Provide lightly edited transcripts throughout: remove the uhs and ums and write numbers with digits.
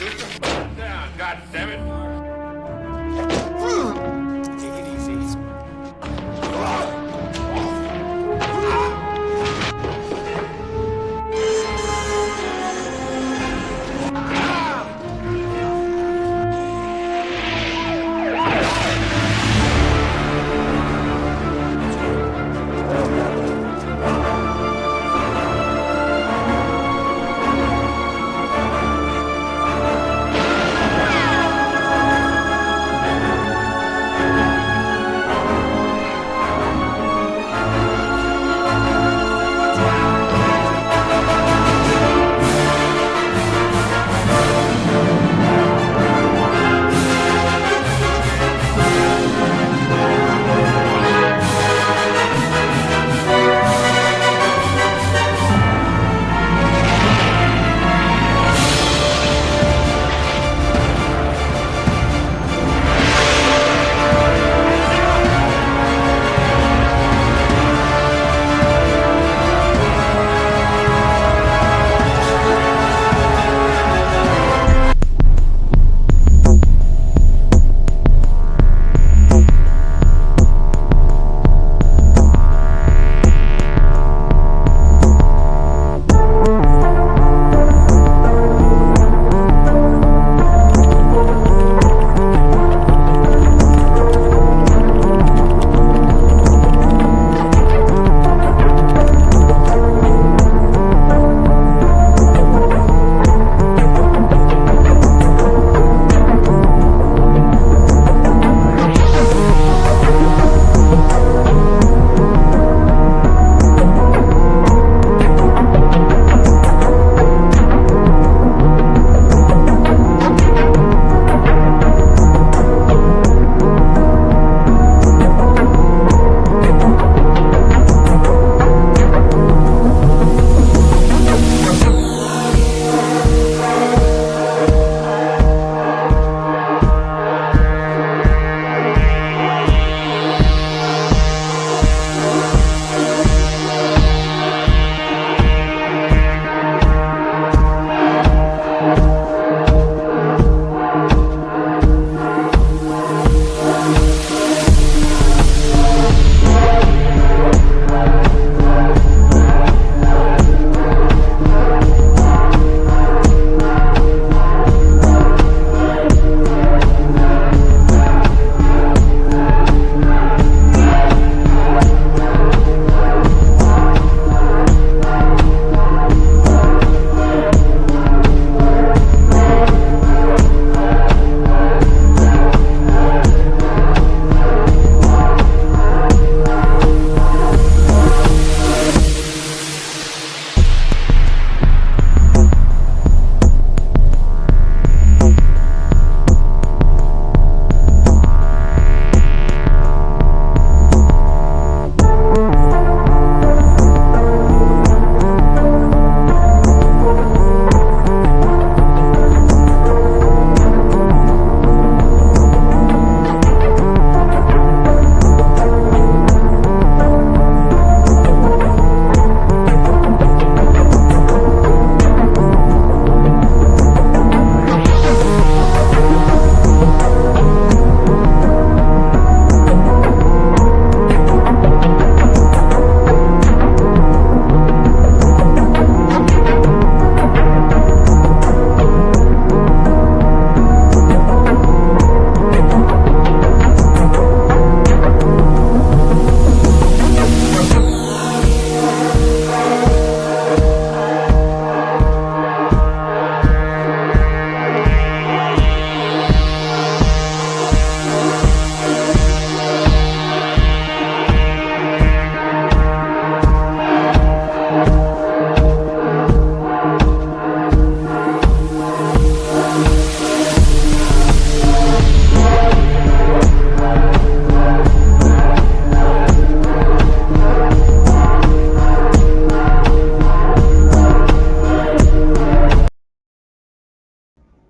Down, God damn it! Take it easy.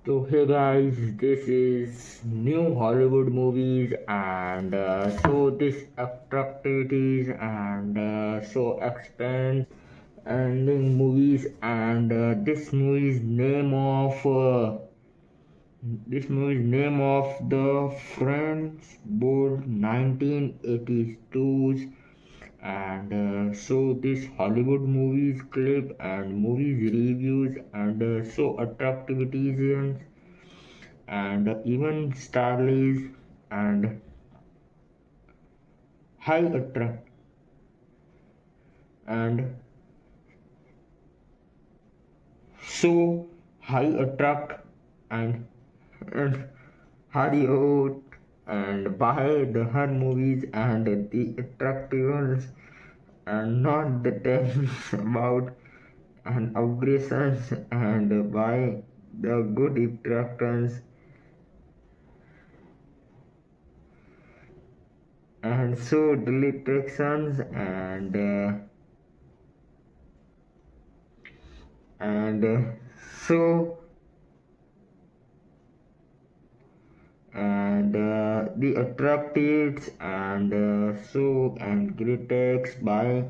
So hey guys, this is new Hollywood movies and so this attractivities and so expense and movies and this movie's name of This movie is name of the French Board 1982, and so this Hollywood movies clip and movies reviews and so attractivities and even stylish and high attract and so high attract and and Hollywood and buy the her movies and the attractives and not the tales about and aggressions and by the good attractions and so delectations and so and the attractives and so and critics by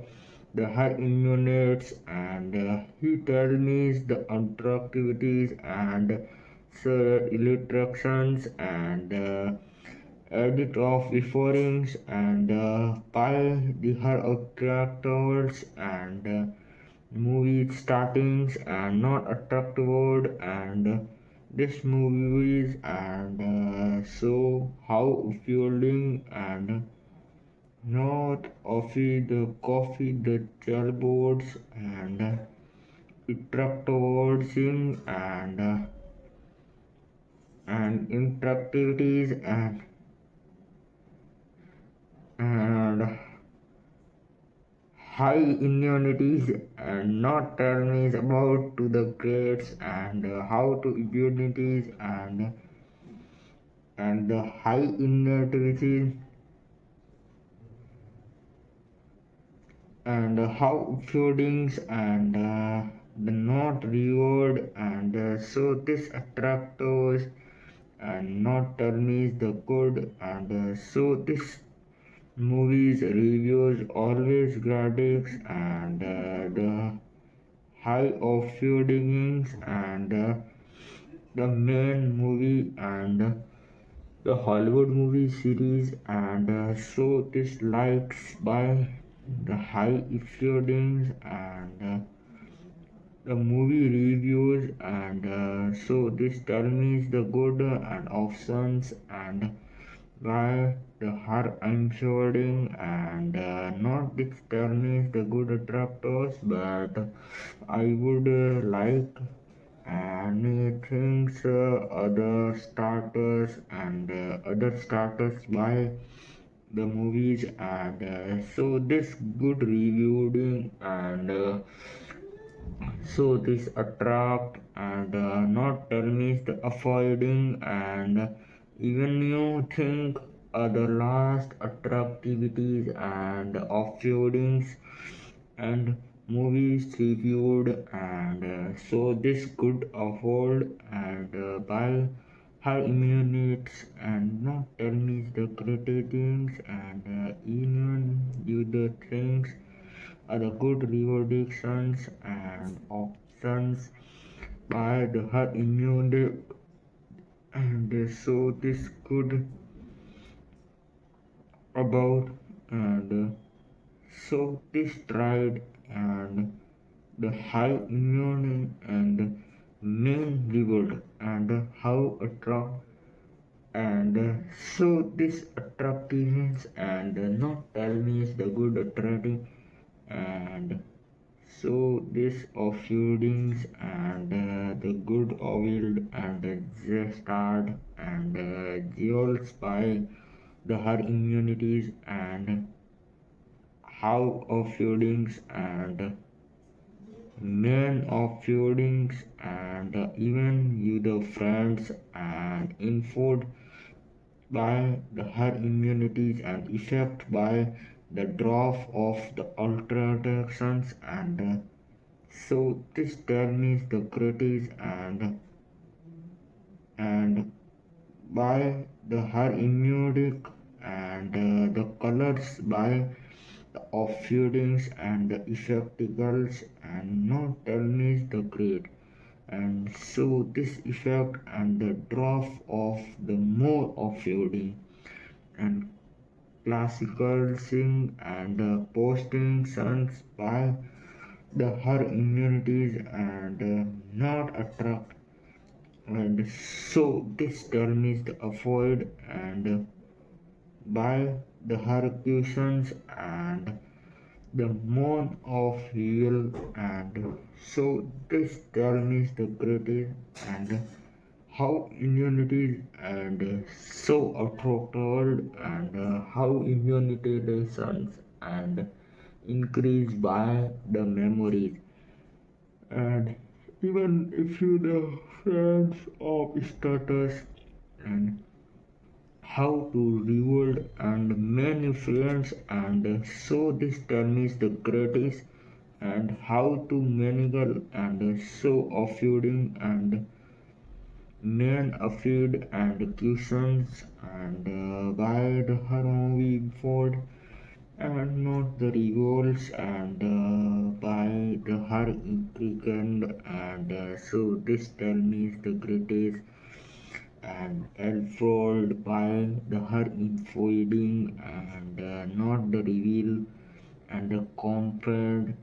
the high immunities and he tells me the attractivities and so illustrations and edit of reference and by the her attractors and movie startings and not attractive word and this movies and so how fueling and not coffee the chillboards and attractive and interactivities and high immunities and not tell me about to the grades and how to immunities and the high immunities and how feedings and the not reward and so this attractors and not tell me the good and so this movies reviews always graphics and the high of feelings and the main movie and the Hollywood movie series and so this likes by the high feelings and the movie reviews and so this tell me is the good and options and why the her unfolding and not this tell me is the good attractors but I would like anything other starters and other starters by the movies and so this good reviewing and so this attract and not tell me the avoiding and even you think the last attractivities and offloadings and movies reviewed and so this could afford and buy high immunities and not tell me the great things and even do the things the good rewardations and options by the herd immunity and so this could about and so this tried and the high immunity and main reward and how attract and so this attractiveness and not tell me is the good attracting and so this of feudings and the good oiled and the starred and jewels by the her immunities and how of feudings and men of feudings and even you the friends and info by the her immunities and effect by the drop of the alterations and so this term is the critics and by the her immunic and the colors by the offshoots and the effecticals and not tell me the grade and so this effect and the drop of the more of feuding and classical sing and posting sons by the her immunities and not attract and so this term is the avoid and by the Hercules and the moon of hell and so this term is the greatest and how immunity and so attracted and how immunity lessons and increased by the memories and even if you the friends of status and how to reward and many friends and so this term is the greatest and how to mangle and so offending and men afraid and questions and by the harrowing ford and not the revolts and by the her and so this term is the greatest and Elfrold by the her infoding and not the reveal and the compared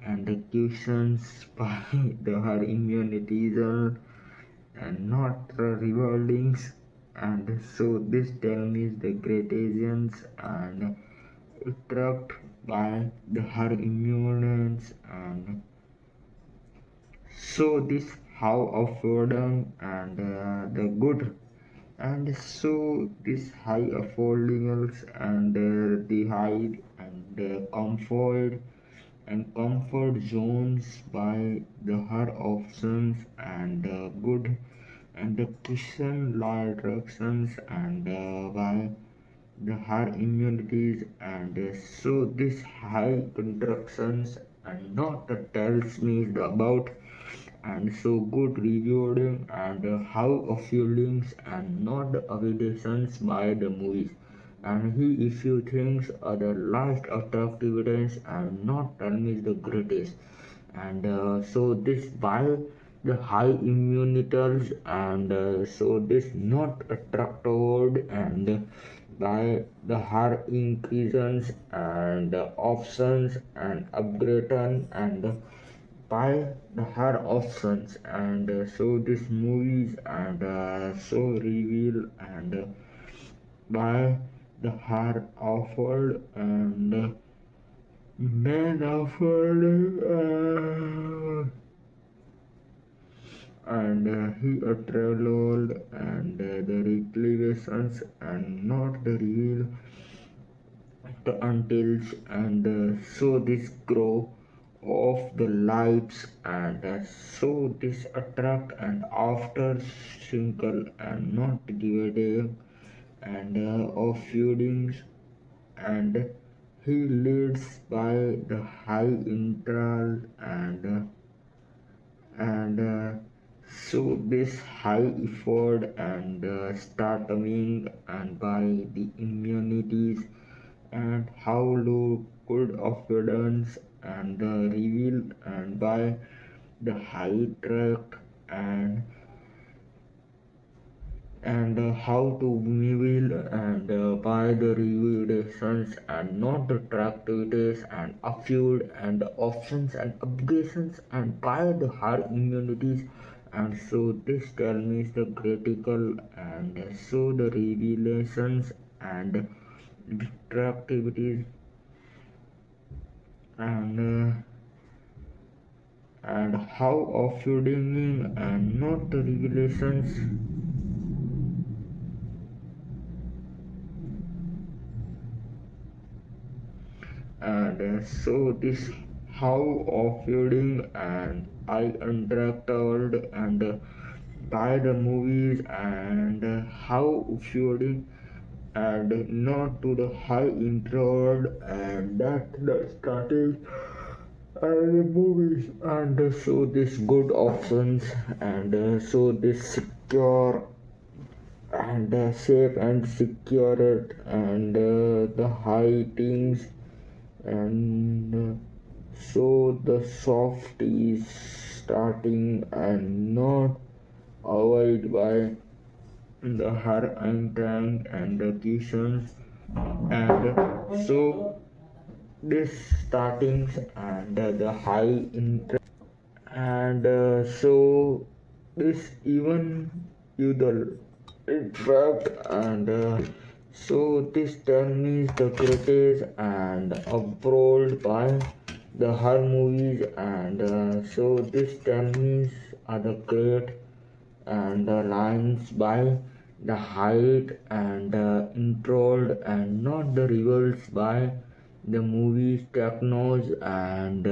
and the questions by the her immunities and not the rewardings and so this term is the great agents and attract by the her immunities and so this how of freedom and the good and so this high affordings and the high and comfort zones by the her options and good and the cushion directions and by the her immunities and so this high contractions and not the tells me about and so good rewarding and how of feelings and not the evidences by the movies and he issue things are the last attractive evidence and not tell me the greatest and so this by the high immunitors and so this not attracted and by the high increases and options and upgrading and by the her options and so these movies and so reveal and by the her offered and men offered and he a traveled and the reclamations and not the real the untils and so this grow of the lights and so this attract and after single and not dividing and of feudings and he leads by the high interval and so this high effort and starting and by the immunities and how low could confidence and reveal and by the high track and how to reveal and by the revelations and not the activities and upfield and options and upgradations and by the high immunities and so this term is the critical and so the revelations and activities and and how of feeding and not the regulations and so this how of feeding and I interacted and by the movies and how feeding and not to the high intro and that the starting and the movies and so this good options and so this secure and safe and secure and the high things and so the soft is starting and not avoid by the her tank and the questions, and so this startings and the high interest, and so this even you the interact, and this turn is the greatest and abroad by the horror movies, and so this tell me are the great and the lines by the height and controlled and not the rivals by the movies technos, and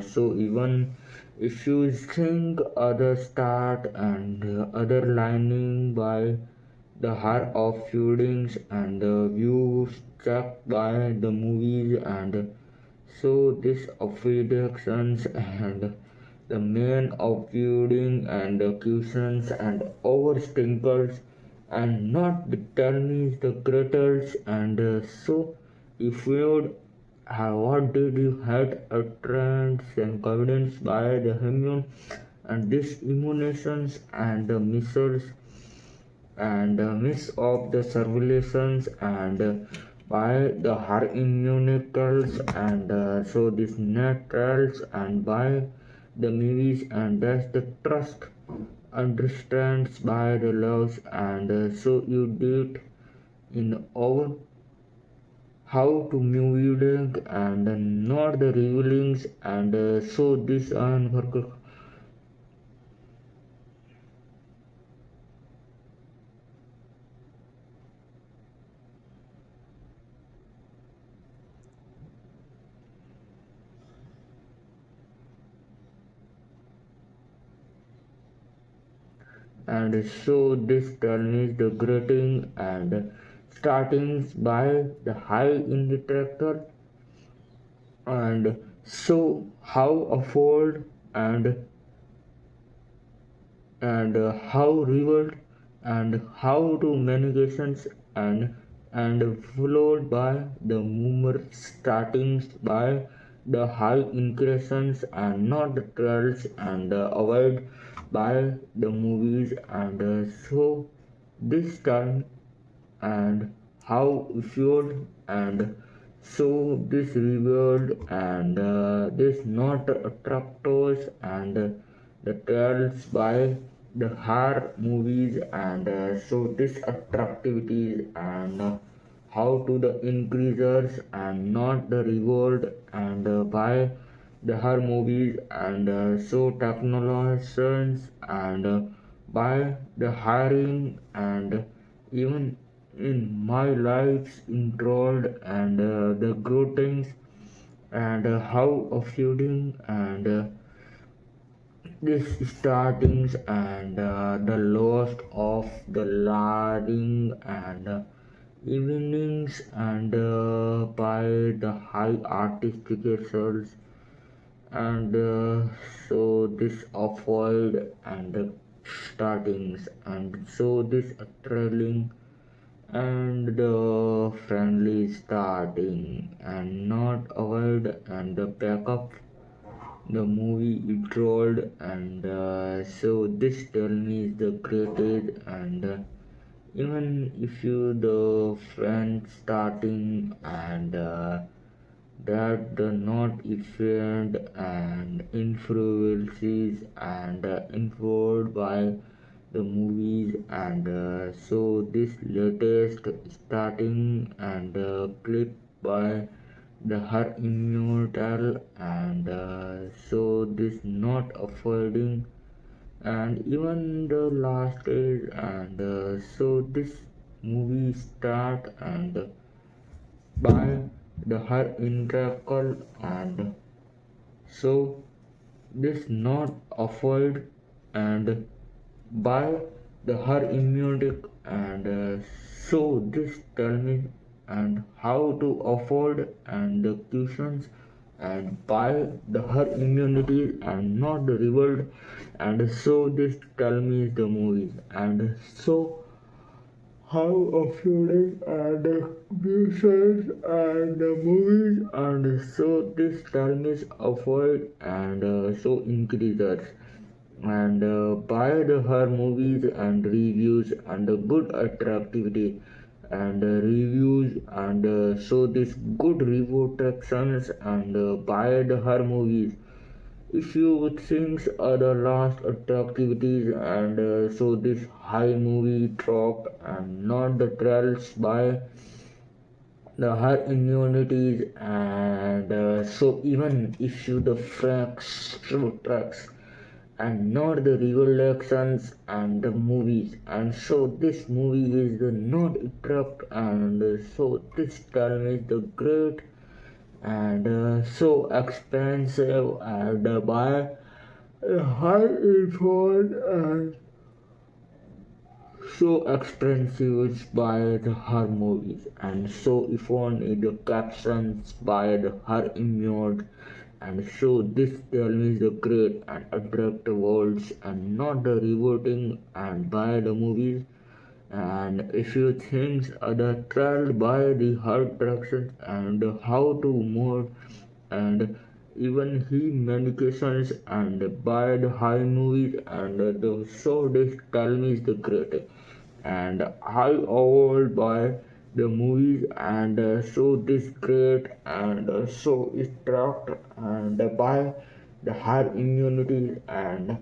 so even if you think other start and other lining by the heart of feelings and the views struck by the movies, and so this affections and the main of building and the cushions and overstinkles and not determines the greatest, and so if you would what did you had a trends and confidence by the immune and this immunizations and the missiles and miss of the surveillance and by the her immunicals, and so these naturals and by the movies, and that's the trust understands by the loves, and so you did in our how to moving and not the revealings, and so this and and so this turn is the greeting and starting by the high in the tractor, and so how afford and how revealed and how to mitigations and followed by the movement starting by the high increases and not the trails and avoid by the movies, and so this time and how fueled, and so this revealed and this not attractors and the tales by the horror movies, and so this attractivities and how to the increasers and not the reward and by the horror movies, and so technologies and by the hiring and even in my life's enrolled and the greetings and how of feuding and this startings and the loss of the larding and evenings and by the high artistic results, and so this avoid and startings, and so this trailing and the friendly starting and not avoid and the backup the movie it rolled, and so this tell me is the greatest, and even if you the friend starting and that the not effect and influences and influenced by the movies, and so this latest starting and clip by the her immortal, and so this not avoiding and even the last is, and so this movie start and by the her integral, and so this not avoid and by the her immunity, and so this tell me and how to afford and the questions and by the her immunity and not the reward, and so this tell me the movies, and so how appealing and musicians and movies, and so this term is avoid and so increases, and buy the her movies and reviews and good attractivity and reviews and show this good review sections and buy the her movies. If you think the last attractivities and so this high movie drop and not the trails by the her immunities and so even if you the facts true tracks and not the revelations and the movies and so this movie is the not interrupt and so this film is the great and so expensive and by high effort and so expensive by the her movies and so if only the captions by the her image and so this tell me the great and attractive worlds and not the rewarding and by the movies and if you think other trial by the her directions and how to move and even he medications and by the high movies and the so this tell me is the great and I award by the movies and so this great and so attract and by the high immunity and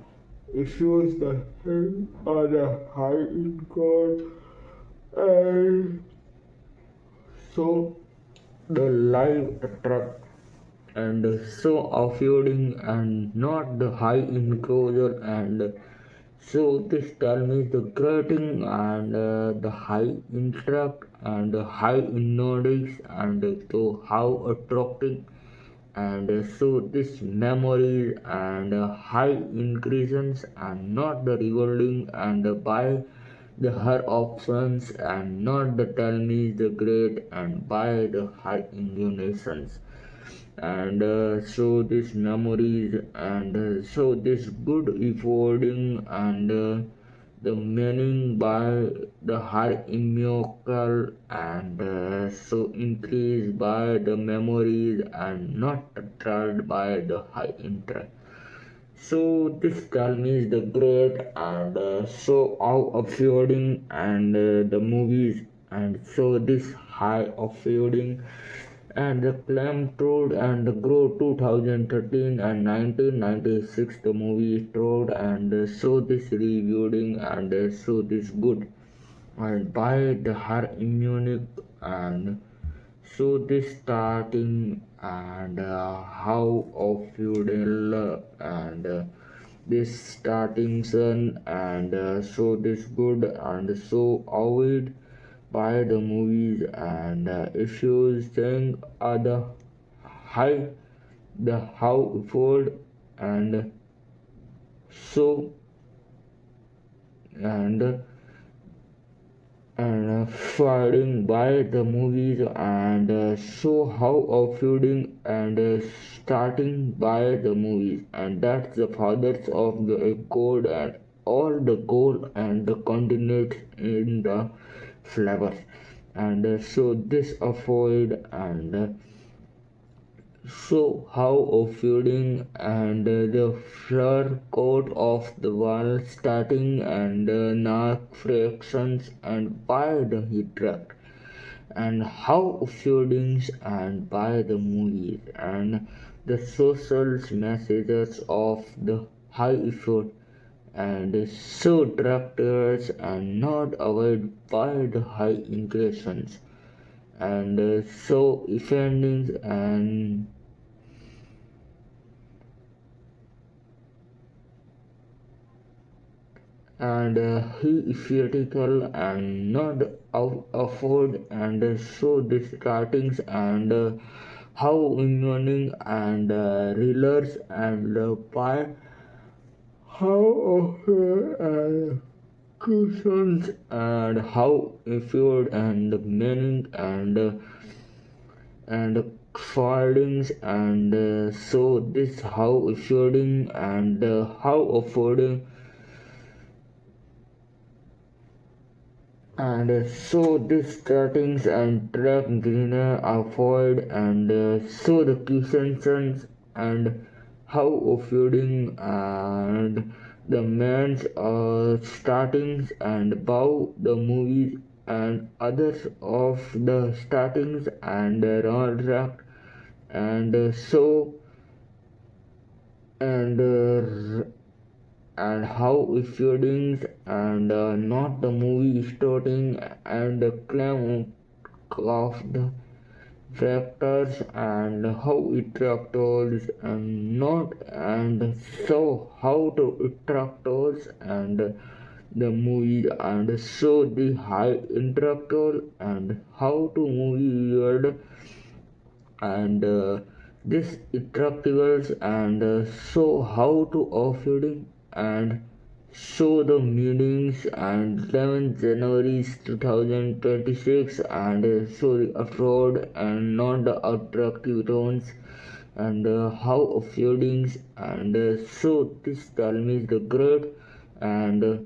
issues the health or the high income and so the live attract and so affording and not the high enclosure and so this tell me the grading and the high interact and the high index and so how attracting and so this memory and high increases and not the rewarding and by the her options and not the tell me the great and by the high inclinations and so this memories and so this good recording and the meaning by the high emotional and so increased by the memories and not attracted by the high interest so this tell me is the great and so how affording and the movies and so this high affording and the Clam Toad and the Grow 2013 and 1996 the movie is told and so this reviewing and so this good and by the her immunic and so this starting and how of feudal and this starting sun and so this good and so avoid by the movies and if you think the high the how fold and so and fighting by the movies and so how of feuding and starting by the movies and that's the fathers of the code and all the goal and the continent in the flavors and so this avoid and so how of feeding and the fur coat of the wall starting and narc fractions and by the heat track and how of feedings and by the movies and the social messages of the high effort and so directors and not avoid by the high increations and so offendings and he is theoretical and not afford and so the startings and how inventing and reelers and by how often cushions and how effort and meaning and findings and so this how affording and how affording and so this startings and track greener avoid and so the questions and how affording and the man's startings and bow the movies and others of the startings and contract and so and and how feelings and not the movie starting and the claim of the factors and how it tractors and not and so how to tractors and the movie and so the high interactor and how to movie weird and this interactables and so how to offloading and show the meetings and 11th January 2026 and show the fraud and not the attractive tones and how offloadings and so this tell me the great and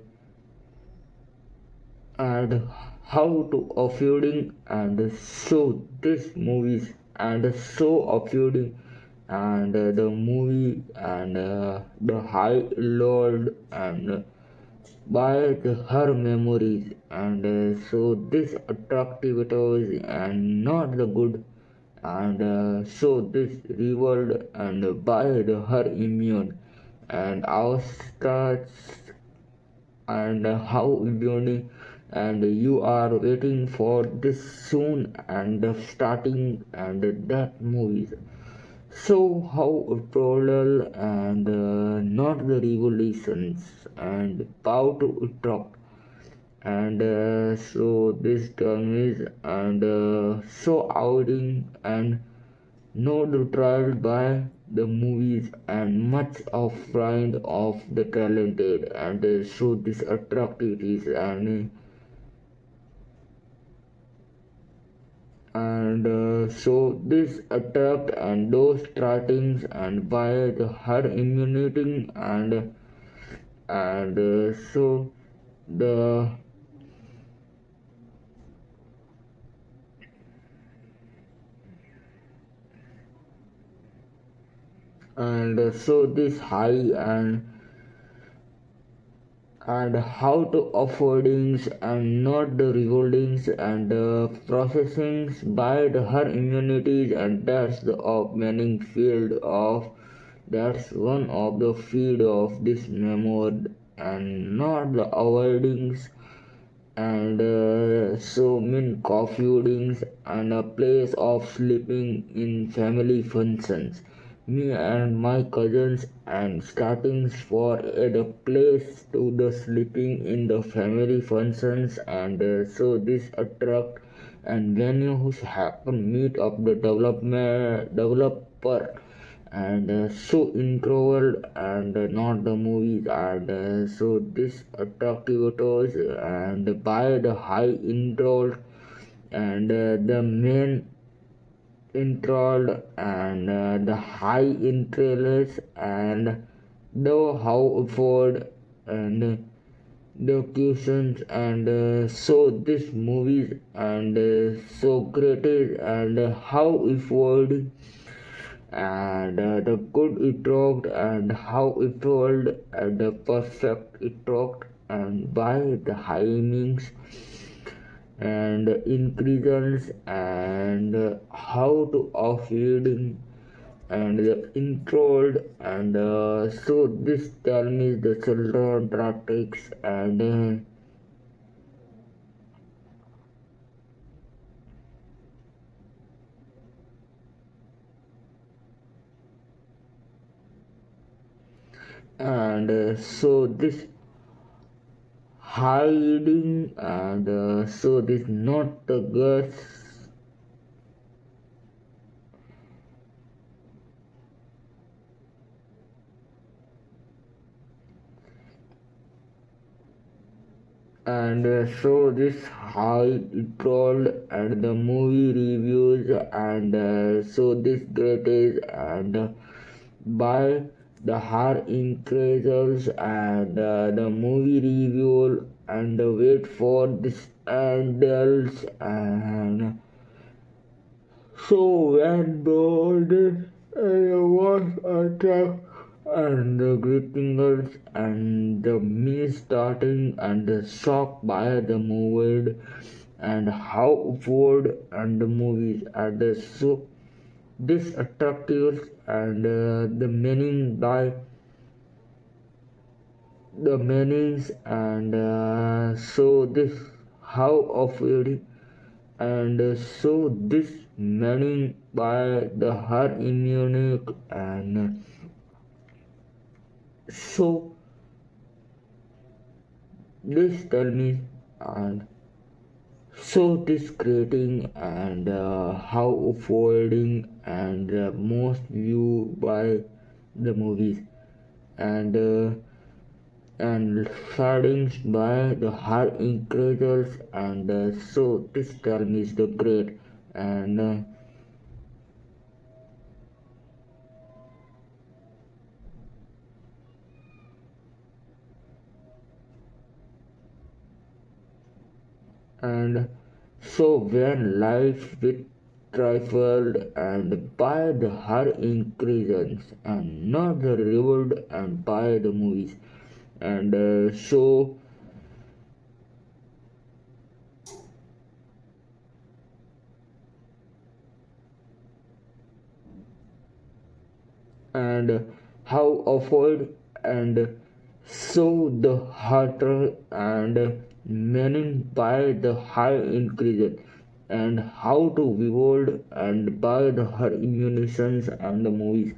and how to offloading and show this movies and show offloading and the movie and the high lord and by the her memories and so this attractivities and not the good and so this revolt and by the her immune and our starts and how building and you are waiting for this soon and starting and that movies so how parallel and not the revolutions and how to talk and so this term is and so outing and no the trial by the movies and much of friend of the talented and so this attractivities and so this attract and those startings and by the herd immunity and so the and so this high and how to affordings and not the rewardings and processings by the her immunities and that's the of meaning field of that's one of the field of this memory and not the avoidings and so mean coffeeings and a place of sleeping in family functions me and my cousins and startings for the place to the sleeping in the family functions and so this attract and venues happen meet of the development developer and so introvert and not the movies and so this attractivities and by the high intro and the main intro and the high interest and the how afford and the questions and so this movies and so great and how afford and the good it talked and how it told and the perfect it talked and by the hymnings and increases and how to offloading and the intro and so this tell me the children tactics and so this hiding and so this not the girls and so this how it told and the movie reviews and so this great is and by the hard increases and the movie review and wait for this adults and so when boarded and was attacked and the greetings and the me starting and the shock by the movie and how forward and the movies and so this attractive and the meaning by the meanings and so this how of it and so this meaning by the her immunic and so this tell me and so this creating and how forwarding and most view by the movies and starting by the high increases and so this term is the great and so when life with trifled and by the high increases and not the reward and by the movies and so and how avoid and so the harder and meaning by the high increase and how to behold and by the her immunizations and the movies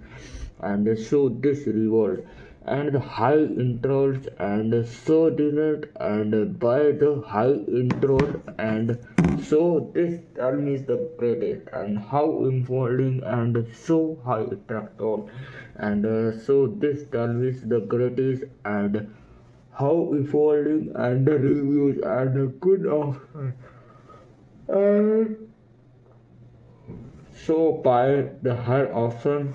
and so this revolt and the high intros and so dinner and by the high intro and so this term is the greatest and how unfolding and so high attractor and so this term is the greatest and how unfolding and the reviews and good of and so by the high option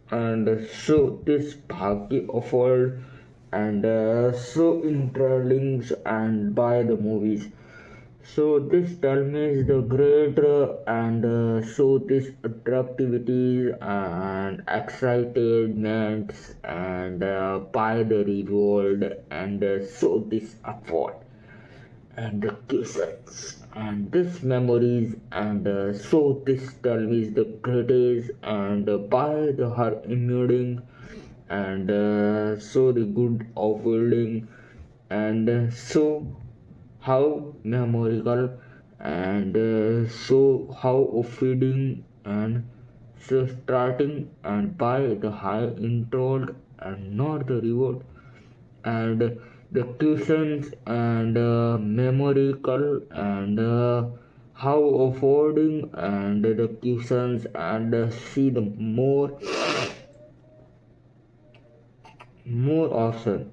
and so this Bhagi offered and so interlinks and by the movies. So this tell me is the great and so this attractivity and excitement and by the reward and so this effort and the kisses and this memories and so this tell me is the greatest and by the her immuning and so the good of building and so how memorable and so how of feeding and so starting and by the high intro and not the reward and the tuitions and memorical and how affording and the tuitions and see the more often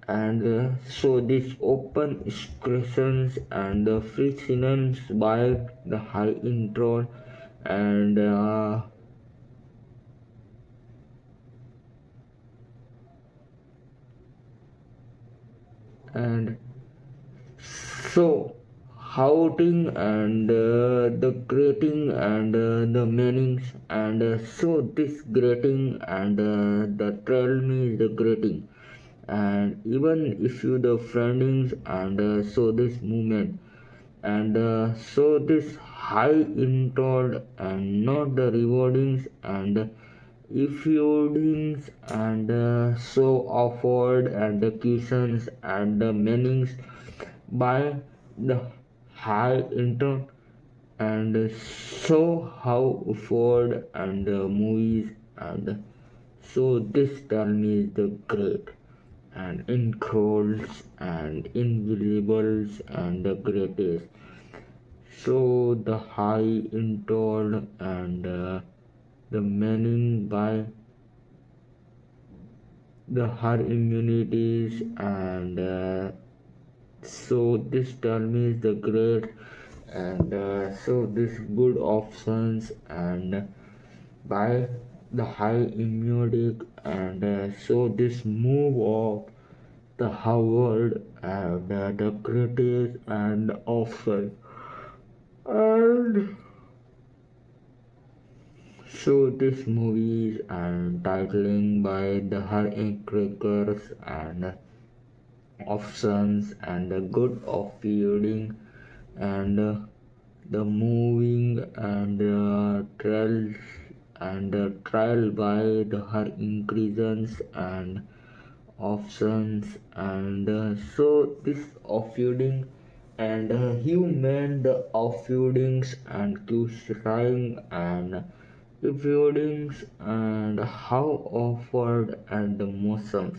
and so this open expressions and the frictions by the high intro and and so outing and the greeting and the meanings and so this greeting and the tell me the greeting and even if you the friendings and so this movement and so this high intro and not the rewardings and if you and so offered and the questions and the meanings by the high intro and so how afford and the movies and so this tell me is the great and incredibles and invisibles and the greatest so the high intro and the meaning by the herd immunities and so this term is the great and so this good options and by the high immunity and so this move of the Howard and the greatest and option and So this movie is titling by the crackers and options and the good of feeding and the moving and trials and trial by the her increases and options and so this offloading and human the offloadings and crucifying and offloadings and how offered and the motions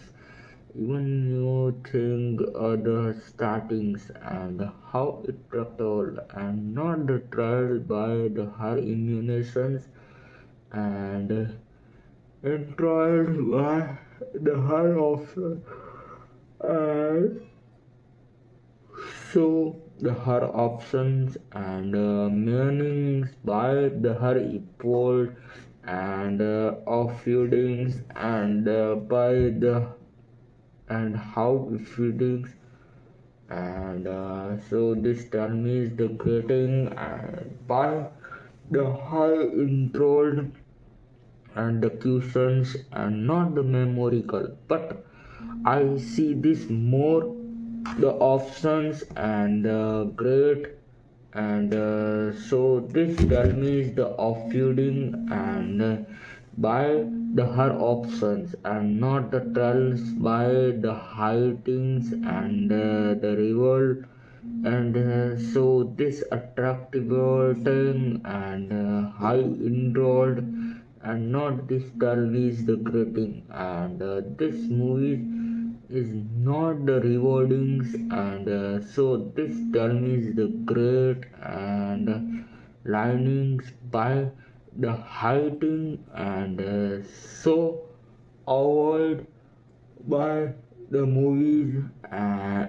even you think other startings and how it told and not the trial by the her immunizations and trial by the her of and so the her options and meanings by the her equal and of feedings and by the and how feedings and so this term is the creating by the high introlled and the questions and not the memorical but I see this more the options and great and so this tell me is the offloading and by the her options and not the tells by the heightings and the revolt and so this attractive thing and high enrolled and not this is the greeting and this movie is not the rewardings and so this term is the great and linings by the heighting and so avoid by the movies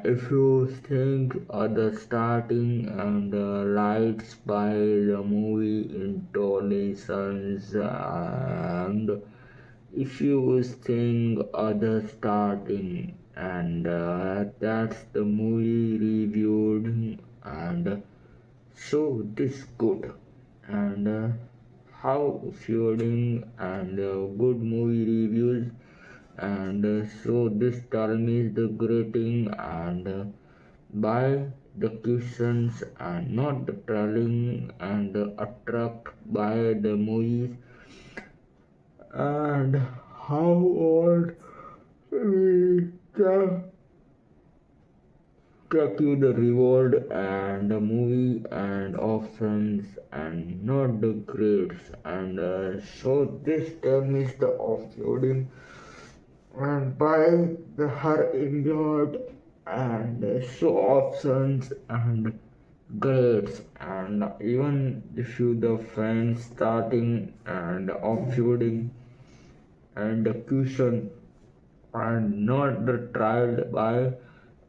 if you think the starting and lights by the movie intonations and if you think the starting and that's the movie reviewed and so this good and how feeling and good movie reviews and so this term is the greeting and by the questions and not the telling and attract by the movies and how old we can take you the reward and the movie and options and not the grades and so this term is the offloading and by the her enjoyed and so options and grades and even if you the friends starting and offloading and the question and not the trial by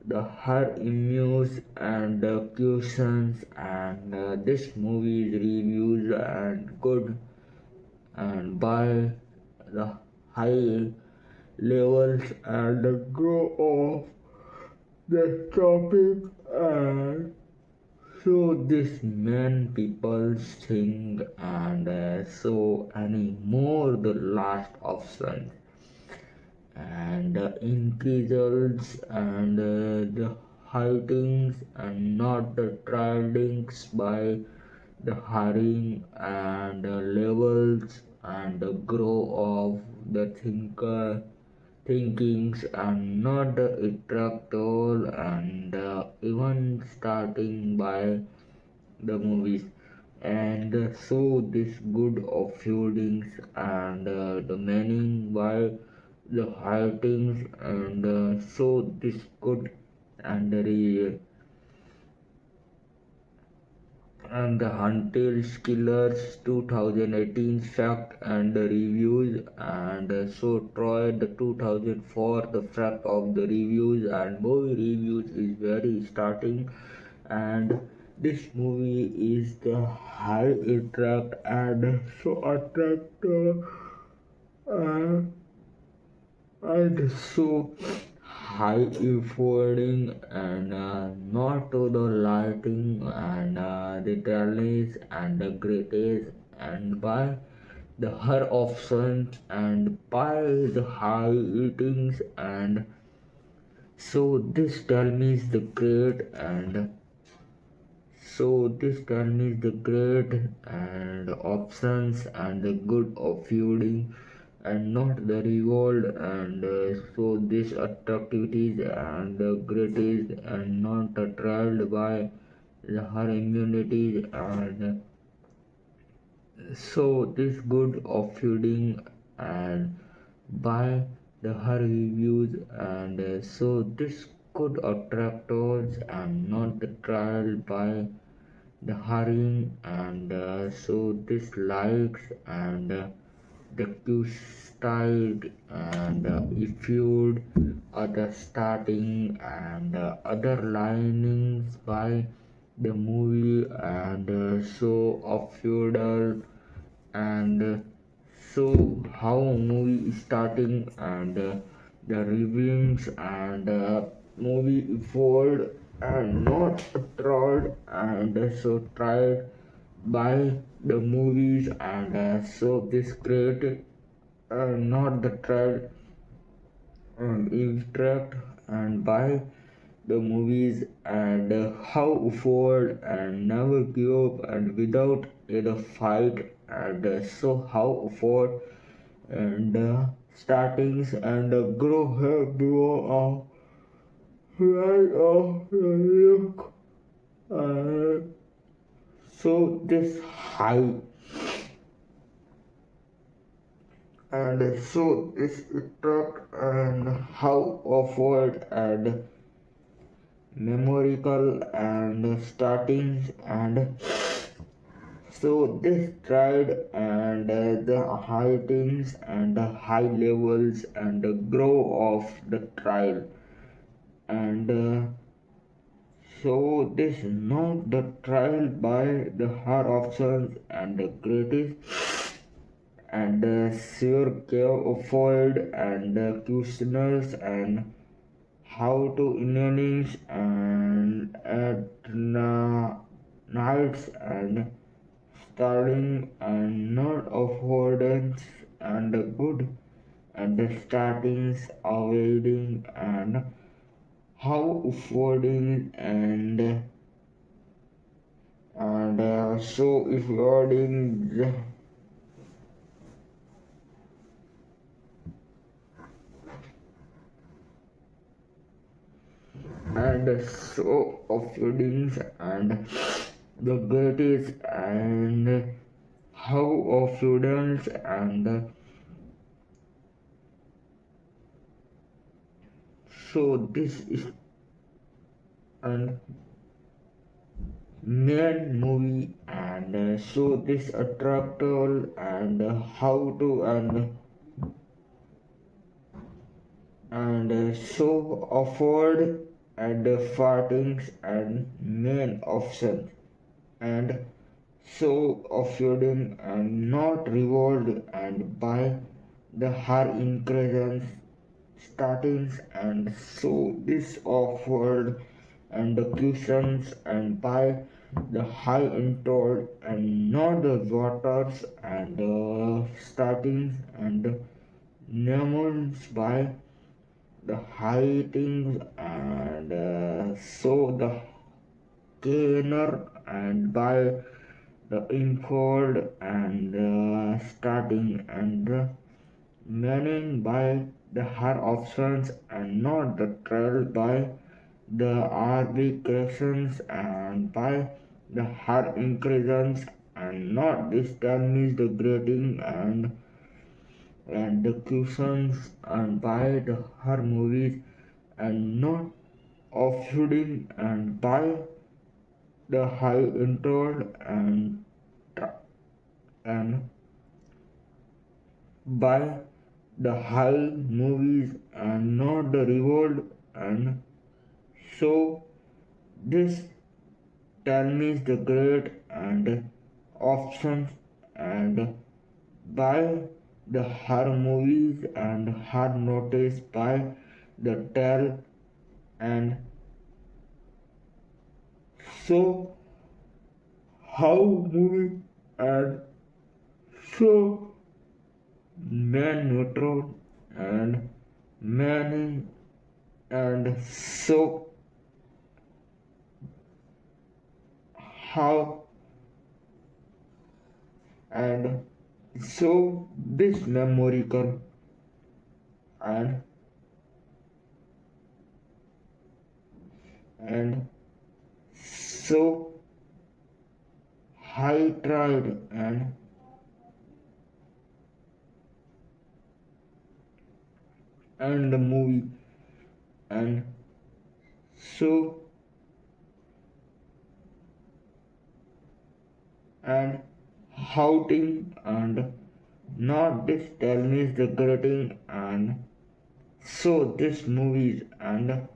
the her imuse and the questions and this movie's reviews and good and by the high levels and the grow of the topic and so this man people think and so any more the last option and increases and the heightings and not the trendings by the hiring and levels and the grow of the thinker thinkings and not the attractor and even starting by the movies and so this good of feelings and the meaning by the heightings and so this good and and the Until Killers 2018 fact and the reviews and so Troy the 2004 the fact of the reviews and movie reviews is very starting and this movie is the high attract and so attractive and so high affording and not to the lighting and the talents and the greatest and by the her options and by the high eatings, and so this tell me is the great, and so this tell me is the great and options and the good of feuding and not the reward, and so this attractivities and the greatest and not the trial by the her immunities, and so this good of feeding and by the her reviews, and so this could attract us and not the trial by the hurrying, and so this likes and the Q style, and if you'd other starting and other linings by the movie, and so of feudal, and so how movie is starting, and the reviews, and movie evolved and not trolled, and so tried by the movies, and so this created not the trial interact and buy the movies, and how afford and never give up and without either fight, and so how afford and startings, and grow her grow right off the look, so this high, and so this attract and how afford and memorical and startings, and so this tried and the heightings and the high levels and the grow of the trial, and so this not the trial by the hard options and the greatest, and the sure care avoid and the questioners, and how to innings and at nights, and starting and not avoidance, and the good and the startings avoiding, and how avoiding, and so avoiding and so of feelings, and the greatest, and how of students, and so this is an main movie, and so this attractor, and how to, and so afford and fartings and main options, and so affording and not reward, and by the high increases startings, and so this offered and the cushions, and by the high intro and not the waters, and startings, and pneumons by the heightings, and so the Kenner, and by the incord and starting, and meaning by the her options and not the trial by the arbitrations, and by the her increases, and not this term is the grading, and the cushions, and by the her movies, and not of shooting, and by the high intro, and by the high movies, and not the reward, and so this tell me is the great and options, and by the her movies, and her notice by the tell, and so how movie, and so man neutral and many and so how and so this memorial and and so high tried and the movie and so and houting and not this tell me the greeting and so this movies and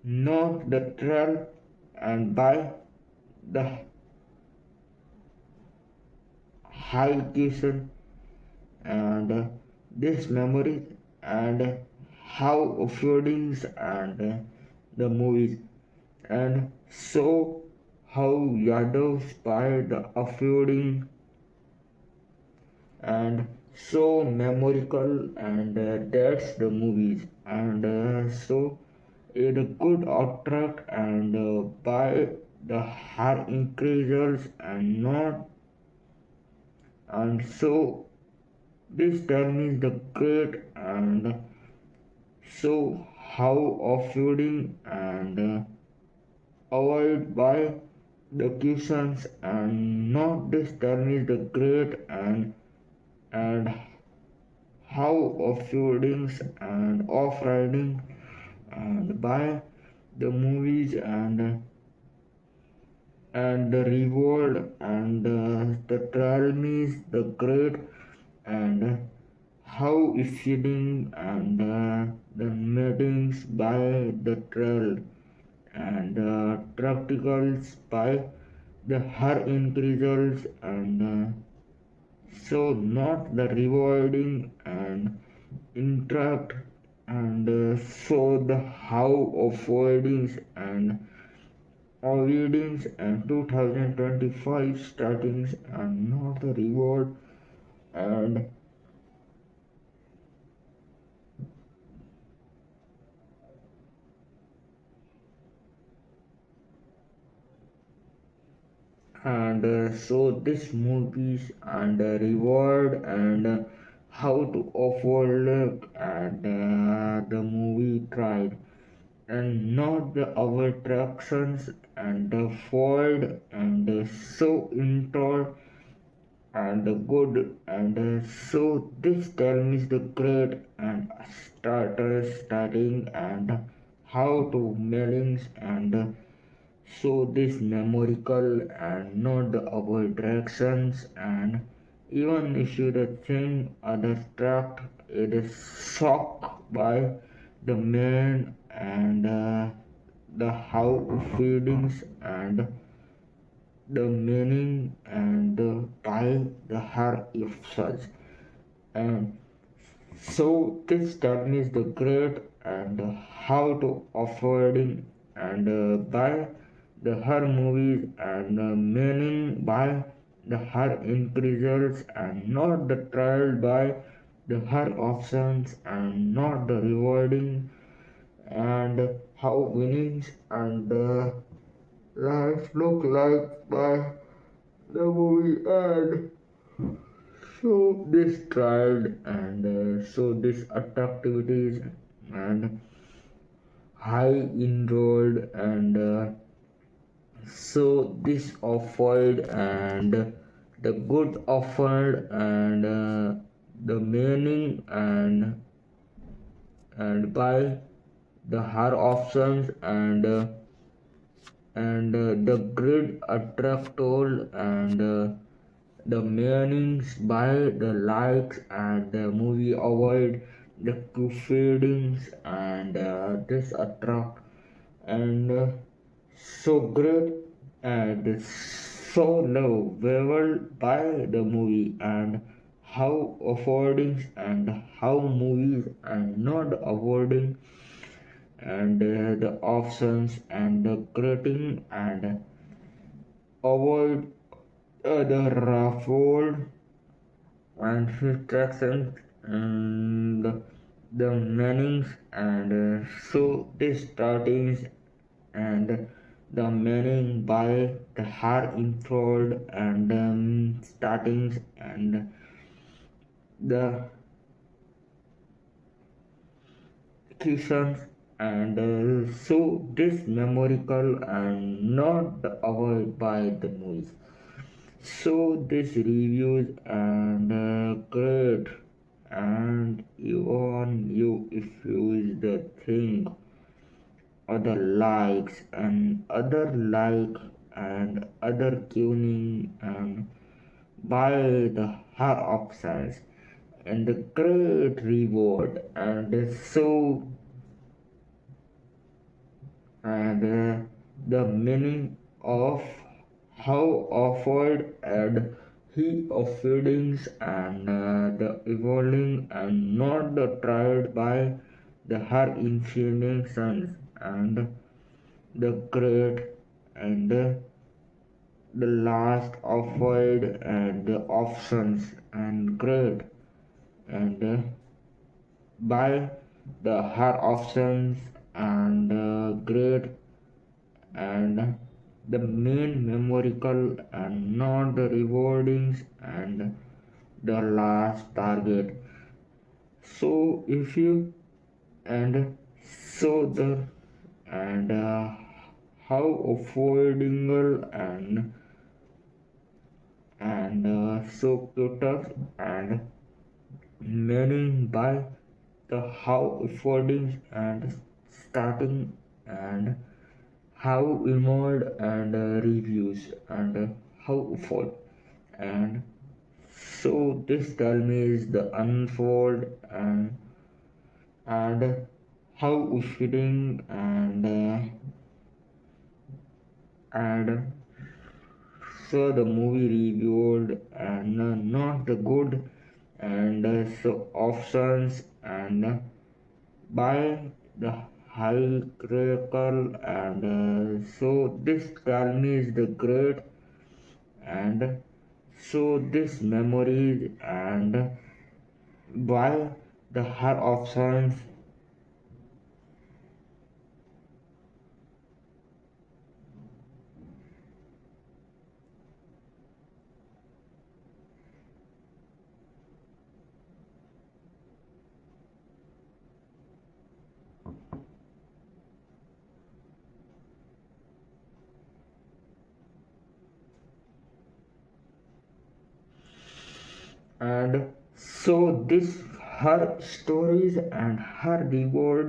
not the trail and by the high tuition and this memory and how feelings and the movies and so how Yadav spied the affording and so memorable and that's the movies and so it could attract and by the high increases and not and so this term is the great and so how of feeding and avoid by the questions and not this term is the great and how of feelings and off riding and by the movies and the reward and the trial is the great and how feeding and the meetings by the trail and practicals by the her increases and so not the rewarding and interact and so the how of weddings and weddings and 2025 startings and not the reward and so this movies and reward and how to overlook and the movie tried and not the attractions and the foiled and so intro and the good and so this tell me the great and starters starting and how to mailings and so this numerical and not the avoid directions and even if you the thing other track it is shocked by the man and the how feelings and the meaning and the by the heart of such and so this term is the great and how to affording and by the her movies and meaning by the her increases and not the trial by the her options and not the rewarding and how winnings and life look like by the movie and so this trial and so this attractivities and high enrolled and so this offered and the good offered and the meaning and by the higher options and the grid attract all and the meanings by the likes and the movie avoid the feedings and this attract and so great and so lovable by the movie and how affording and how movies and not avoiding and the options and the creating and avoid the raffle and distractions and the meanings and so this startings and the meaning by the heart involved and startings and the questions and so this memorial and not avoided by the noise. So this reviews and great and even you if you use the thing other likes and other like and other tuning and by the high options and the great reward and so and the meaning of how offered and he of feedings and the evolving and not the tried by the her infinitions and the great and the last offered and the options and great and by the her options and great and the main memorial and not the rewardings and the last target. So if you and so the and how affordable and so total and meaning by the how affording and starting and how involved and reviews and how afford and so this tell me is the unfold and how fitting and so the movie reviewed and not the good and so options and by the hierarchical and so this tell me is the great and so this memories and by the her options and so this her stories and her reward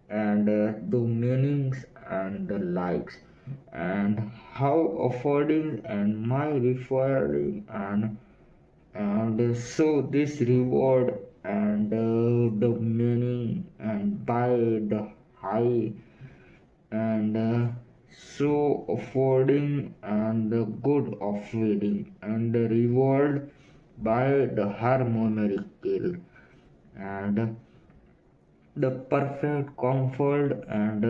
and the meanings and the likes and how affording and my referring and so this reward and the meaning and by the high and so affording and the good of feeding and the reward by the harmonic kill and the perfect comfort and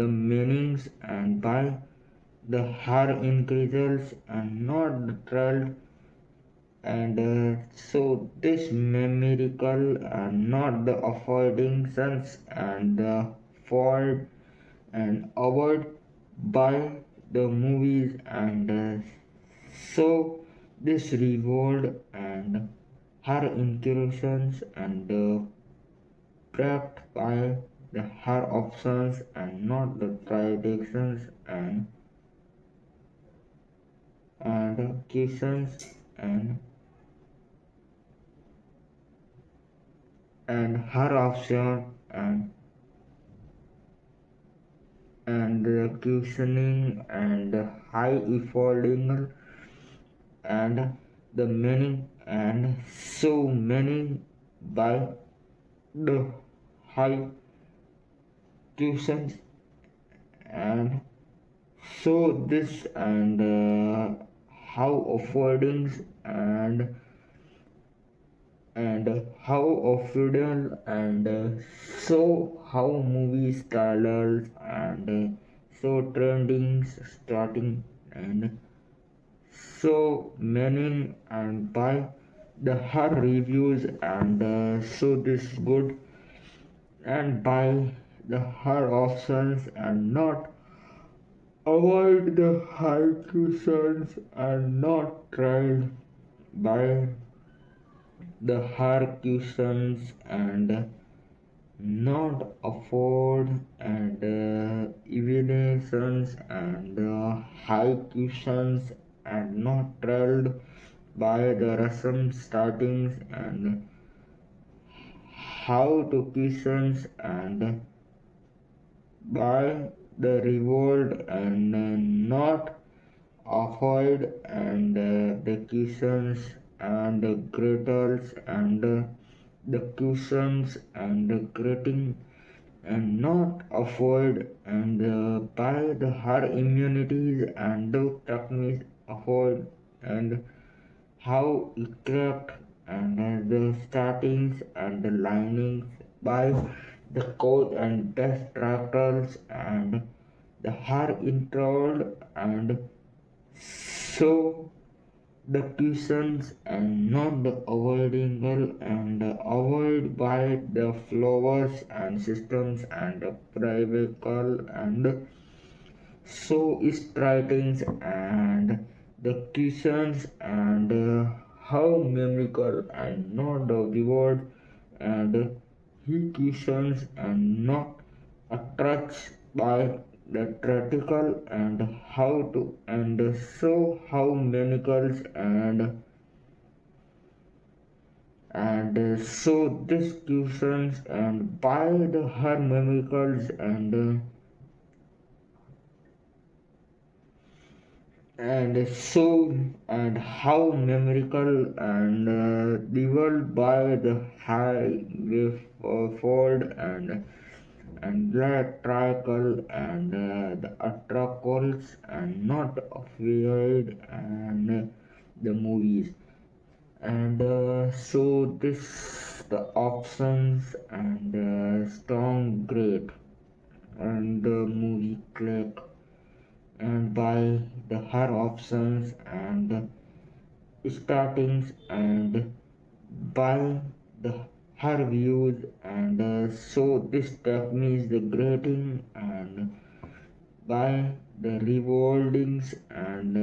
the meanings and by the her increases and not the trial and so this miracle and not the avoiding sense and the fault and avoid by the movies and so this reward and her incursions and prepped by the her options and not the traditions and questions and her option and the questioning and high evolving and the meaning and so many by the high questions and so this and how affordings and how affordable and so how movie styles and so trending starting and so meaning and by the her reviews and so this good and buy the her options and not avoid the high cushions and not tried by the her cushions and not afford and evaluations and high cushions and not trailed by the rasm startings and how to cushions and by the revolt and not avoid and the cushions and the greeters and the cushions and the greeting and not avoid and by the herd immunities and the techniques avoid and how equipped and the startings and the linings by the coat and best tractors and the herd introlled and so the cushions and not the avoidable and avoid by the flowers and systems and the private and so is writings and the cushions and how memorial and not the reward and he cushions and not attracts by the practical and how to and so how miracles and so this cushions and by the her miracles and so and how numerical and developed by the high wave fold and black triangle and the atracals and not avoid and the movies and so this the options and strong great and the movie click and by the her options and startings and by the her views and so this technique the grading and by the revolvings and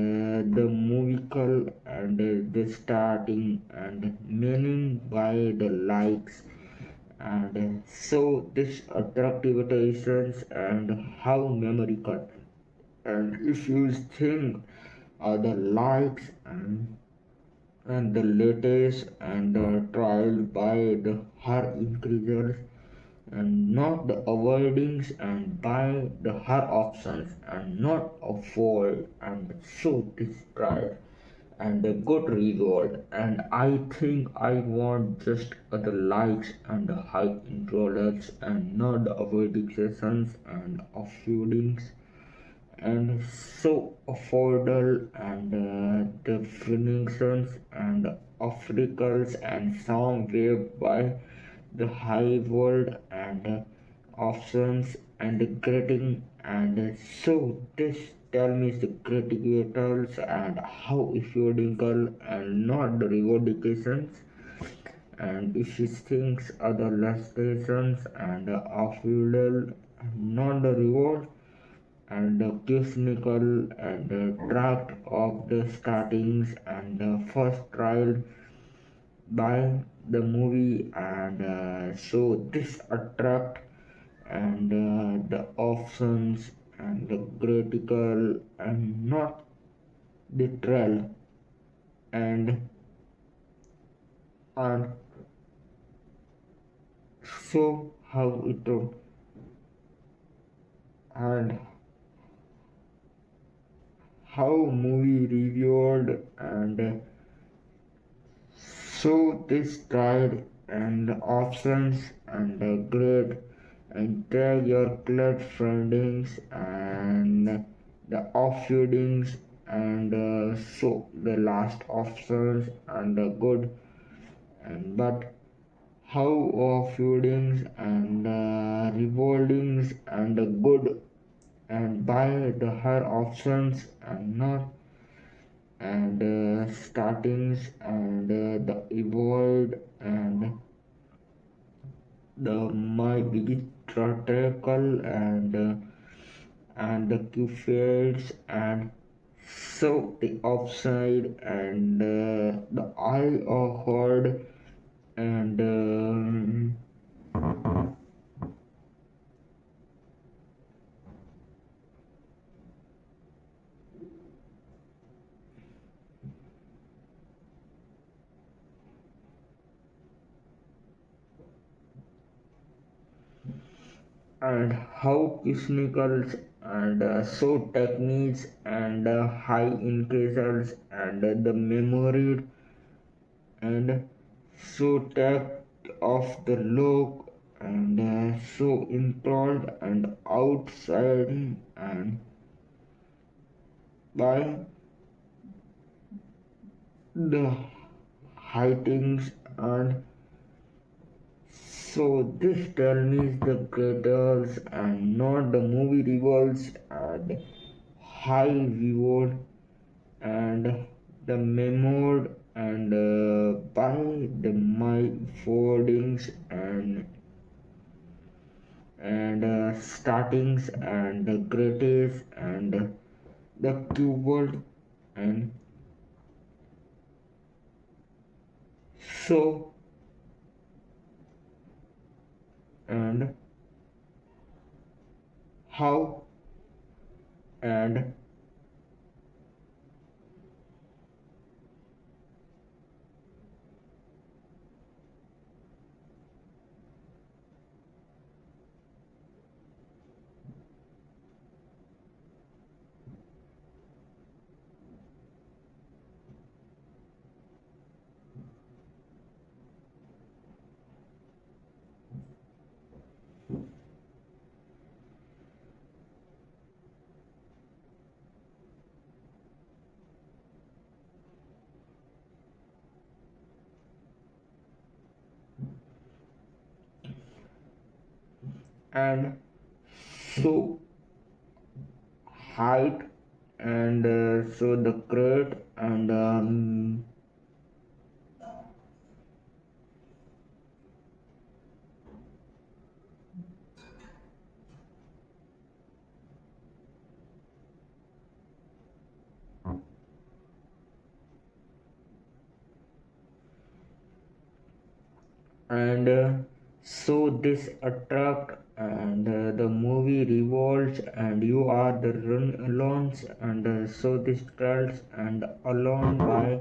the musical and the starting and meaning by the likes and so this attractivities and how numerical and if you think the likes and the latest and trial by the her increases and not the avoidings and by the her options and not avoid and so this trial and a good result and I think I want just the likes and the high introducts and not the avoiding sessions and offloadings and so affordable and definitions and obstacles and some wave by the high world and options and grading and so this tell me the criticals and how affordable and not the rewardications and if she thinks other illustrations and affordable not the reward and the technical and the tract of the startings and the first trial by the movie and so this attract and the options and the critical and not the trial and so how it and how movie reviewed and so this tried and options and grade and tag your cloud findings and the offloadings and so the last options and the good and but how offloadings and revolvings and good and by the her options and not and startings and the evolved the my biggest theatrical and the cuffs and so the offside and the eye of horde and and how technicals and so techniques and high increases and the memory and so tact of the look and so installed and outside and by the heightings and so this tells me the creators and not the movie revolves and high reward and the memory and by the my forwardings and startings and the greatest and the keyword and so and how and and so height and so the crate and so this attract and the movie revolves and you are the run alone and so this tells and alone by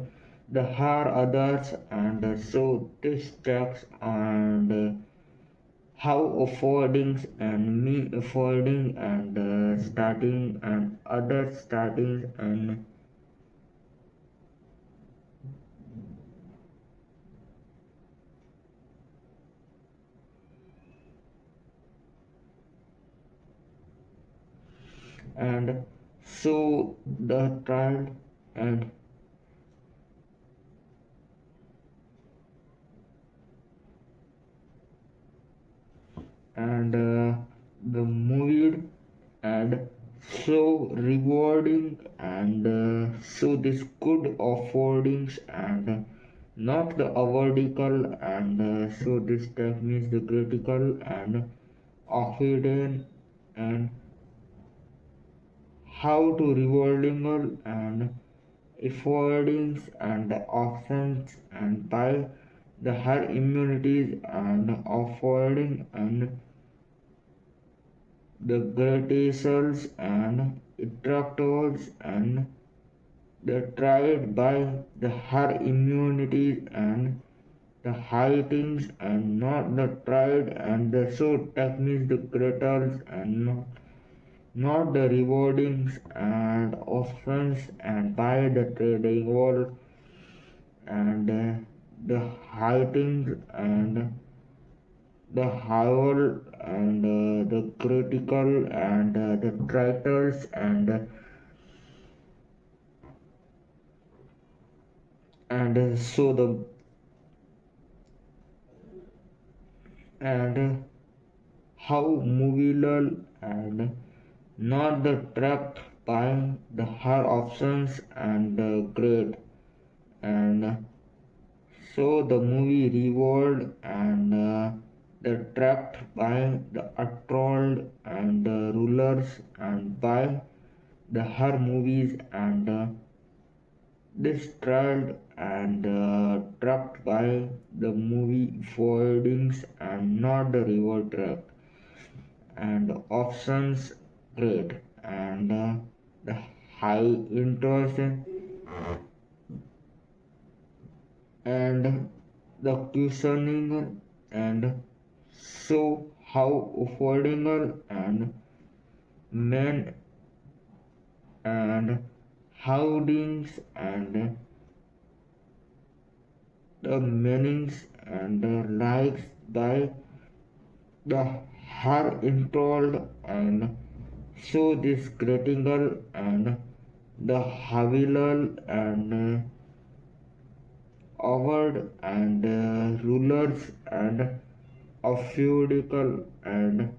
the her others and so this checks and how affording and me affording and starting and other starting and so the child and and the movie and so rewarding and so this good affordings and not the vertical and so this type means the critical and affident and how to rewarding and affordings and options and by the herd immunities and affording and the gratacels and attractors and the tried by the herd immunities and the heightings and not the tried and the so techniques the gratals and not the rewardings and options and by the trading wall and the heightings and the howl and the critical and the titles and so the and how movable and not the tract by the her options and grade, and so the movie revolved and the trapped by the trolled and rulers and by the her movies and distraught and trapped by the movie voidings and not the reward track and options great and the high interest and the questioning and so how affordable and men and holdings and the meanings and the likes by the her enthralled and so this critical and the havilal and award and rulers and affordable and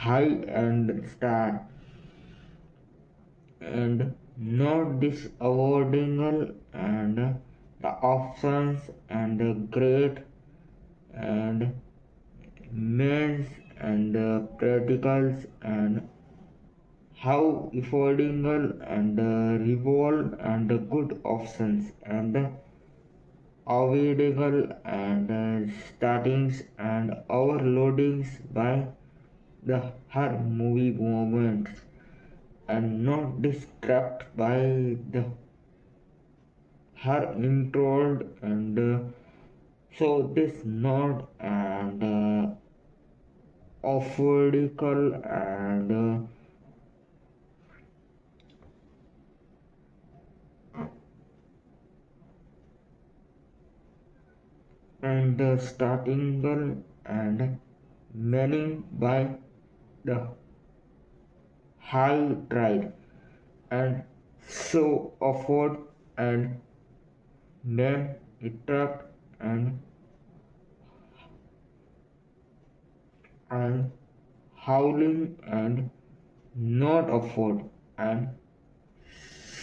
high and star and not this awarding and the options and the great and means and the practicals and how affordable and revolve and good options and avoidable and startings and overloadings by the her movie moments and not distract by the her intro and so this not and affordable and the starting and meaning by the high tide and so afford and men attract and howling and not afford and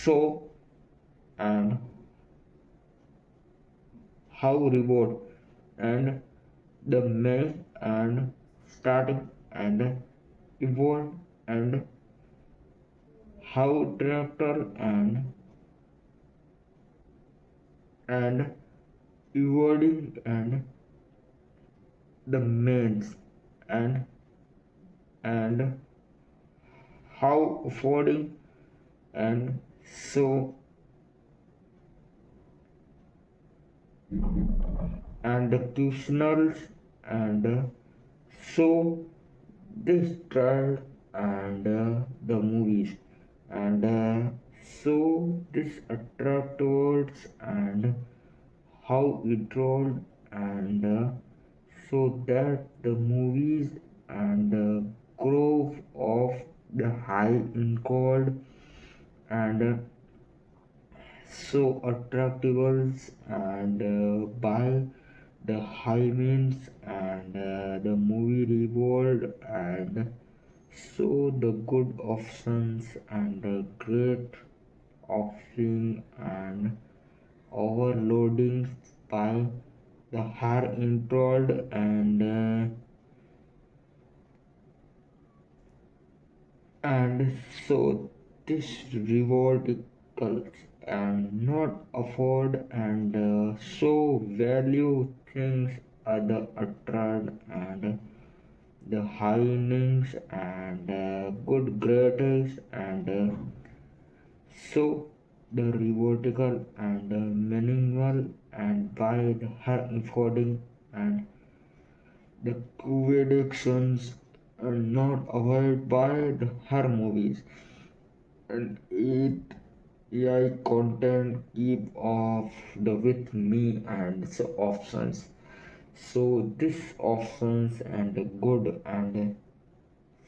so and how reward and the main and starting and evolve and how director and evolving and the mains and how affording and so and the questioners and so this trial and the movies and so this attract towards and how it rolled and so that the movies and grove of the high in called and so attractables and by the high means and the movie revolved and so the good options and the great option and overloading by the hair introlled and so this revolticals and not afford and so value things other attract and the highness and good grades and so the revoltical and minimal and by the her affording and the predictions are not avoided by the her movies and it AI content keep off the with me and so options. So this options and the good and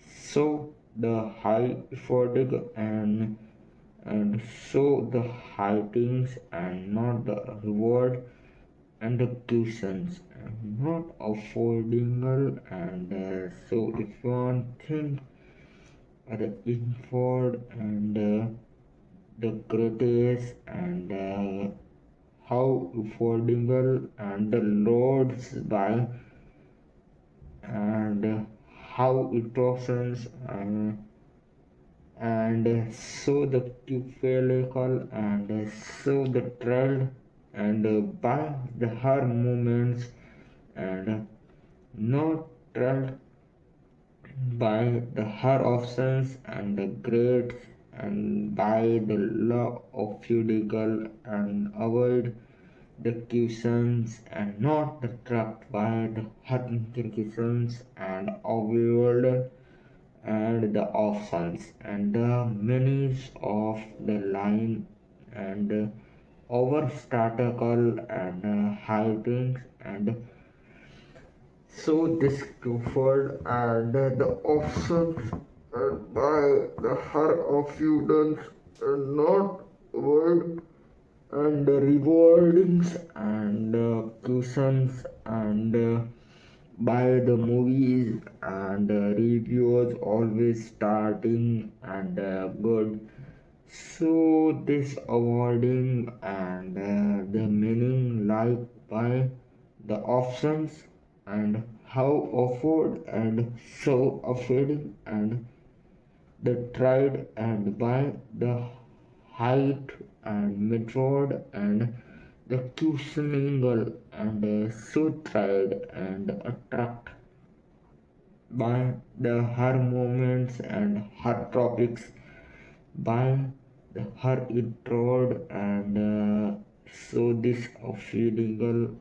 so the high affordable and so the high things and not the reward and the cushions and not affordable and so if one thing the inford and the greatest and how affordable and the lords by and how it opens and so the cubicle and so the trend and by the her movements and no trend by the her options and the grades and by the law of feudal and avoid the questions and not the trapped by the her inquisitions and avoid and the options and the meanings of the line and over statical and hiding and so this preferred and the options by the her of students not word and the rewardings and questions and by the movies and reviews always starting and good so this awarding and the meaning like by the options and how afford and so affording and the tried and by the height and method and the questioning and so tried and attract by the her moments and her topics by the her intro so this of feeling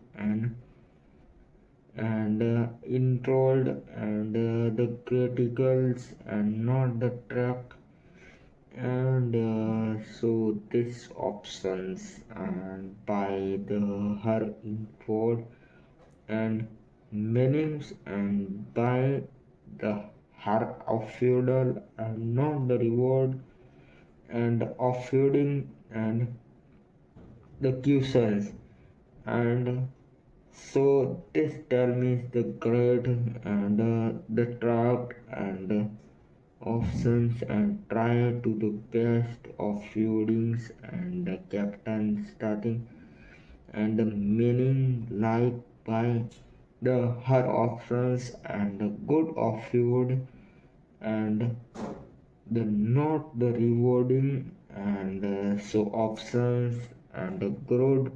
and introlled and the criticals and not the track and so this options and by the her intro and meanings and by the her of feudal and not the reward and of feuding and the questions and so this tell me the great and the trapped and options and try to the best of feudings and the captain starting and the meaning like by the her options and the good of feud and the not the rewarding and so options and the growth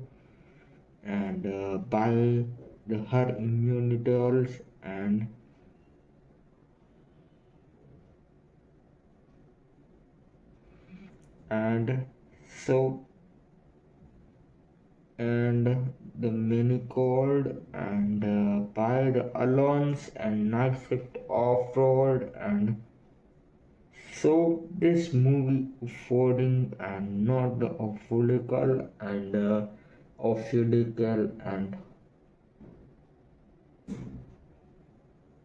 and by the her immunities and so and the many called and by the allowance and night shift off-road and so this movie affording and not the affordable and affordable and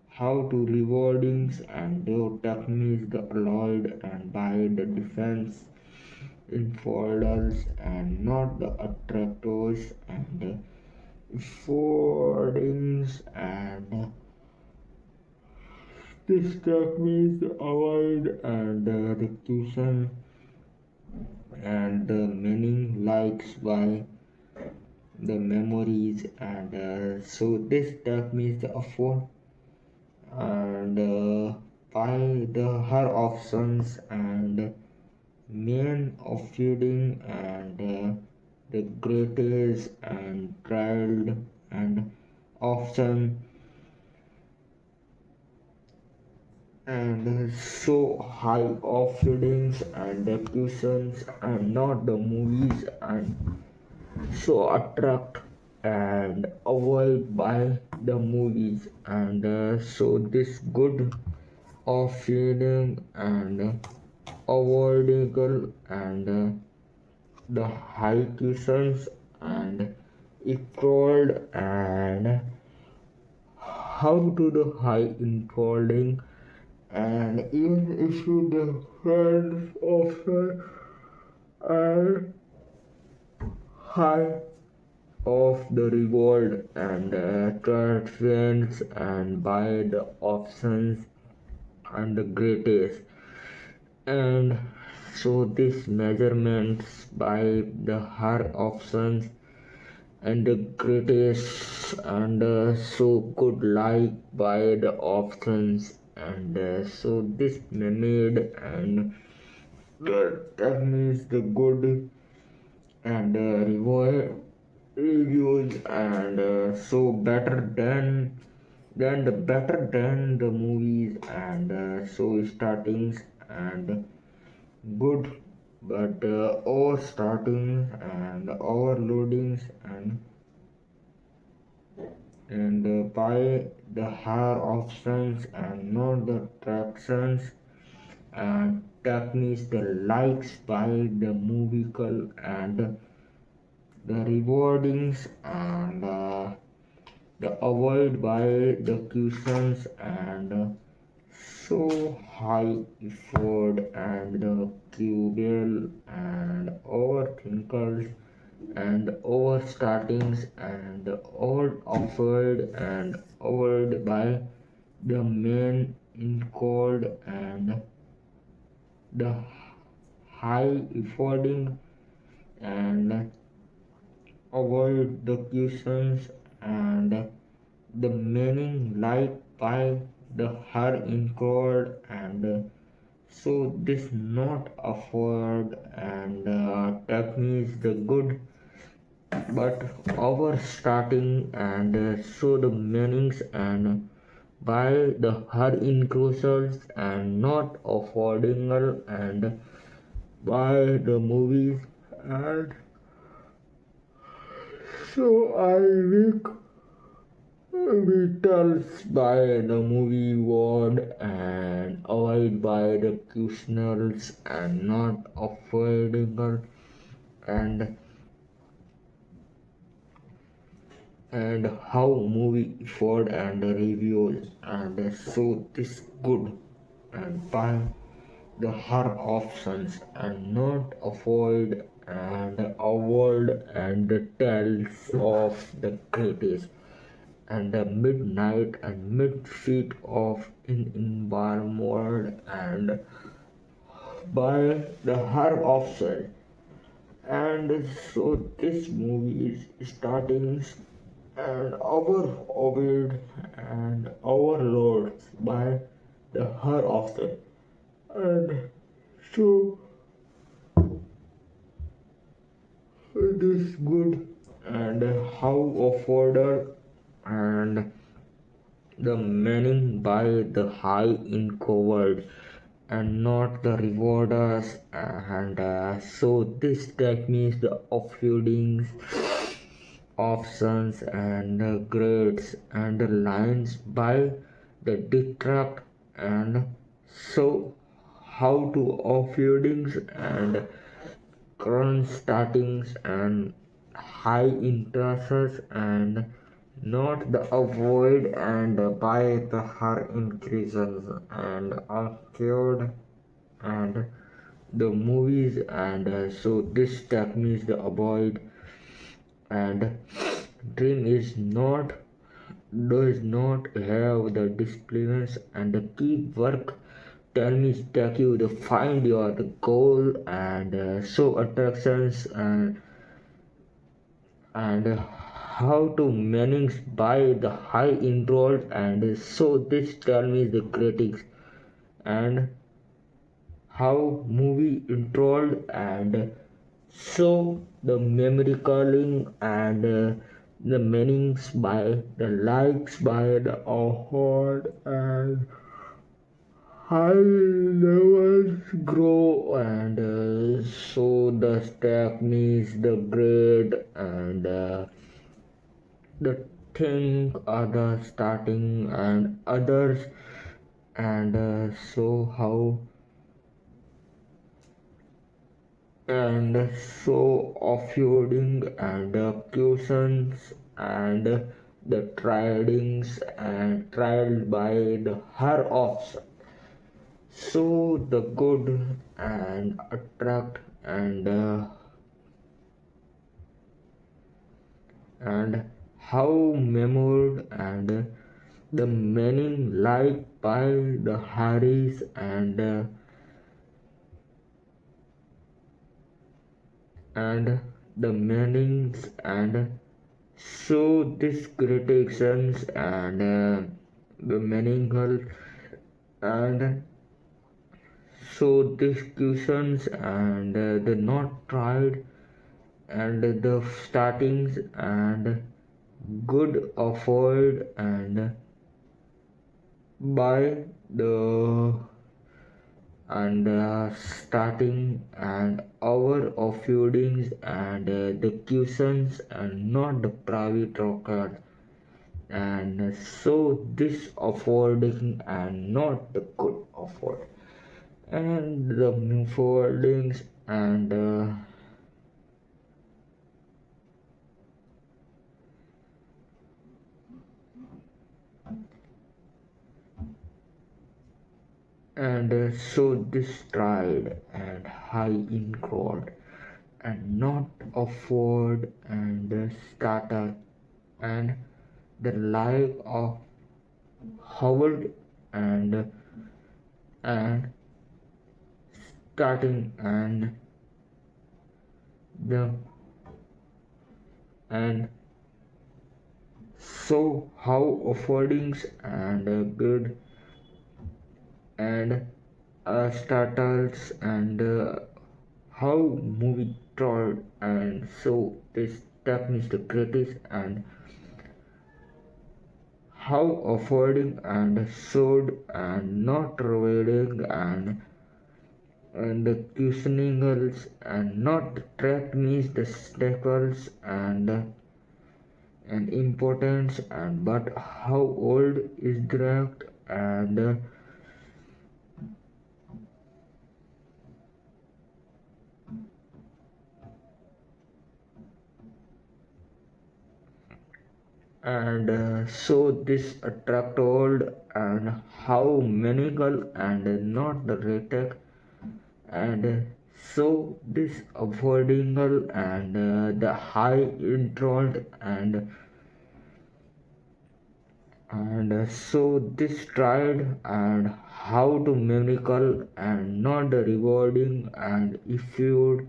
how to rewardings and the techniques the alloyed and by the defense infidels and not the attractors and affordings and this techniques avoid and recusation and the meaning likes by the memories and so this techniques the afford and by the her options and main of feeding and the greatest and trial and option and so high of feelings and the questions and not the movies and so attract and avoid by the movies and so this good of feeling and avoidable and the high questions and equaled and how to the high enfolding and even issue the hands of and high of the reward and transference and by the options and the greatest and so this measurements by the her options and the greatest and so good like by the options and so this made and that means the good and reward reviews and so better than the movies and so startings and good but over starting and overloadings and by the higher options and not the tractions and techniques the likes by the movical and the rewardings and the avoid by the questions and so high effort and the cubal and overthinkers and overstartings and all offered and avoid by the main in code and the high efforting and avoid the questions and the meaning like by the her incurred and so this not afford and techniques the good but our starting and so the meanings and by the her inclusions and not affordable and by the movies and so I think we tells by the movie word and avoid by the questioners and not affordable and and how movie effort and reviews and so this good and by the her options and not avoid and avoid and the tales of the greatest and the midnight and mid feet of in environment and by the her option and so this movie is starting and overwhelmed and overloaded by the her option and so this good and how afforded and the meaning by the high in covered and not the rewarders and so this techniques the offloadings options and grades and the lines by the detract and so how to offloadings and current startings and high interests and not the avoid and by the her increases and occurred and the movies and so this techniques the avoid and dream is not does not have the disciplines and the keep work tell me take you to find your the goal and so attractions and how to manage by the high enrolled and so this tell me the critics and how movie enrolled and so the memory calling and the meanings by the likes by the award and high levels grow and so the stack means the grade and the thing other starting and others and so how and so offloading and questions and the tradings and trial by the her option so the good and attract and how memored and the meaning like by the Harris and and the meanings and so these criticisms and the meaningful and so these questions and the not tried and the startings and good offered and by the and starting an hour of feudings and the questions and not the private record and so this affording and not the good afford and the affordings and so this tried and high in crowd and not afford and starter and the life of Howard and starting the and so how affordings and good and starters and how movie told and so this techniques the greatest and how affording and sold and not revealing and the questionings and not track means the staples and importance and but how old is draft and so this attract old and how manical and not the retake and so this affordable and the high intro and so this tried and how to miracle and not the rewarding and if you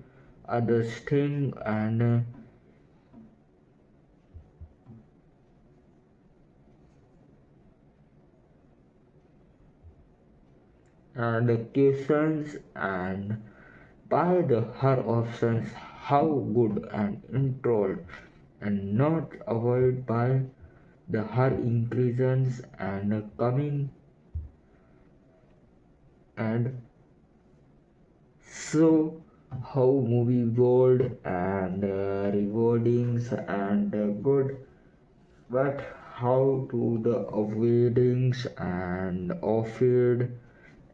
other thing and the questions and by the her options how good and intro and not avoid by the her increases and coming and so how movie world and rewardings and good but how to the avoidings and offered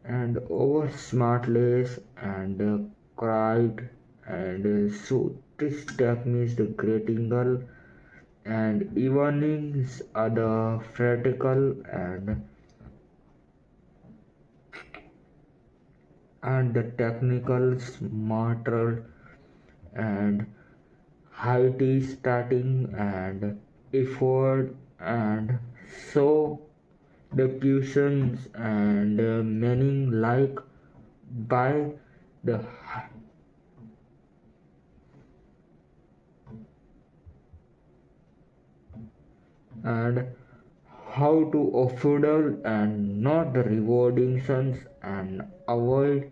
and over smartless and cried and so this techniques the critical and evenings are the practical and the technical smarter and height is starting and effort and so the questions and meaning like by the and how to afford and not the rewarding sons and avoid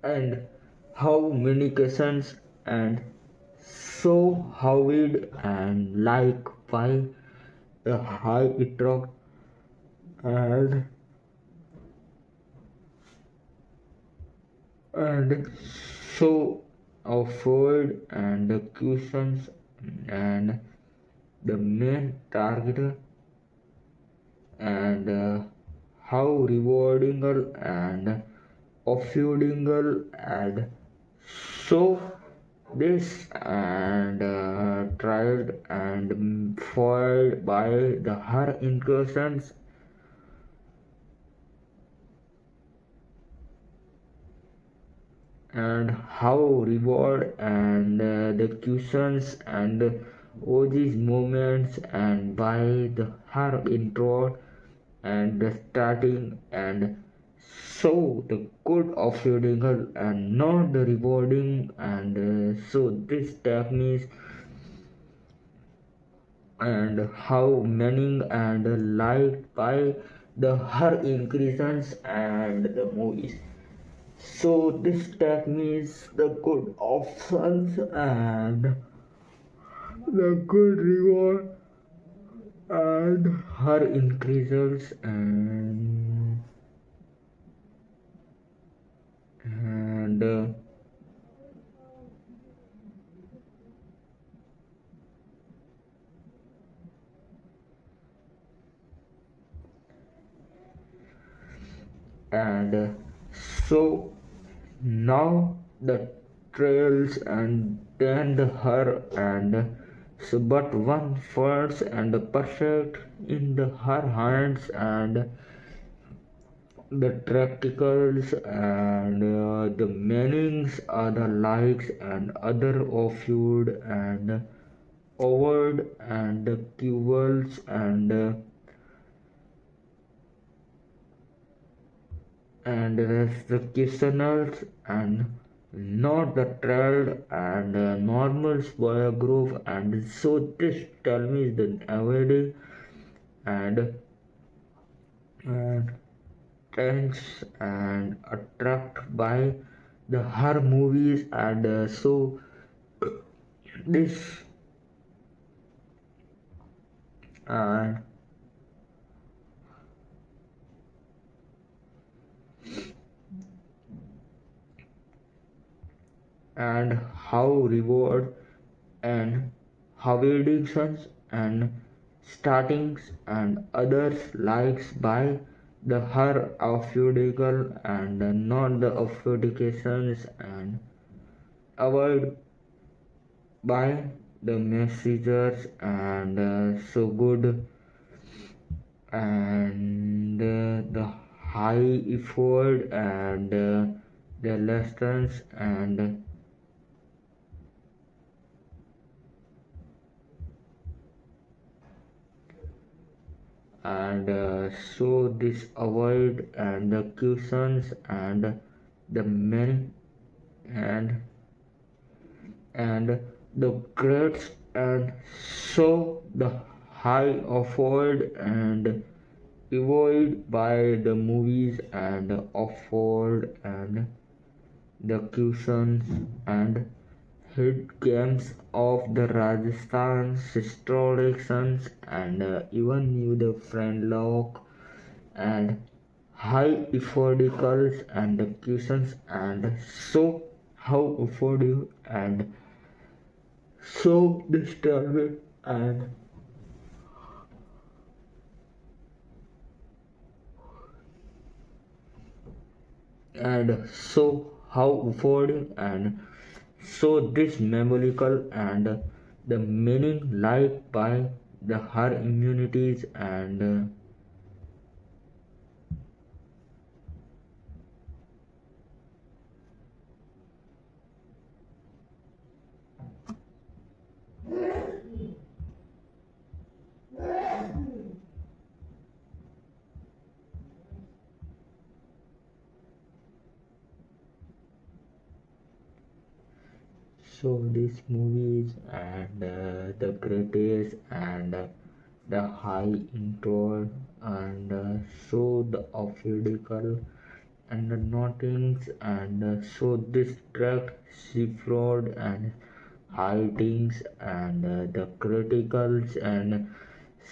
and how many questions and so how it and like by the high it and and so afford and the questions and the main target and how rewarding and offloading and so this and tried and foiled by the her incursions and how reward and the questions and all these moments and by the her intro and the starting and So the good of illegal and not the rewarding, and so this techniques and how many and liked by the her increases and the movies. So this techniques the good options and the good reward and her increases and and so now the trails and then the her and so but one first and perfect in the her hands and the practicals and the meanings are the likes and other of food and over and the keywords and the questioners and not the trailed and normal square group and so this tell me is the avoiding and trends and attract by the her movies and so this and and how reward and how addictions and startings and others likes by the her affordable and not the affordcations and avoid by the messengers and so good and the high effort and the lessons and so this avoid and the questions and the many and and the grades and so the high afford and avoid by the movies and afford and the questions and hit games of the Rajasthan historians and even knew the friend lock and high affordicals and the questions and so how affordable and so disturbing and so how affording and so this memorial and the meaning like by the her immunities and so these movies and the greatest and the high intro and so the affordable and the nothings and so distract fraud and hidings and the criticals and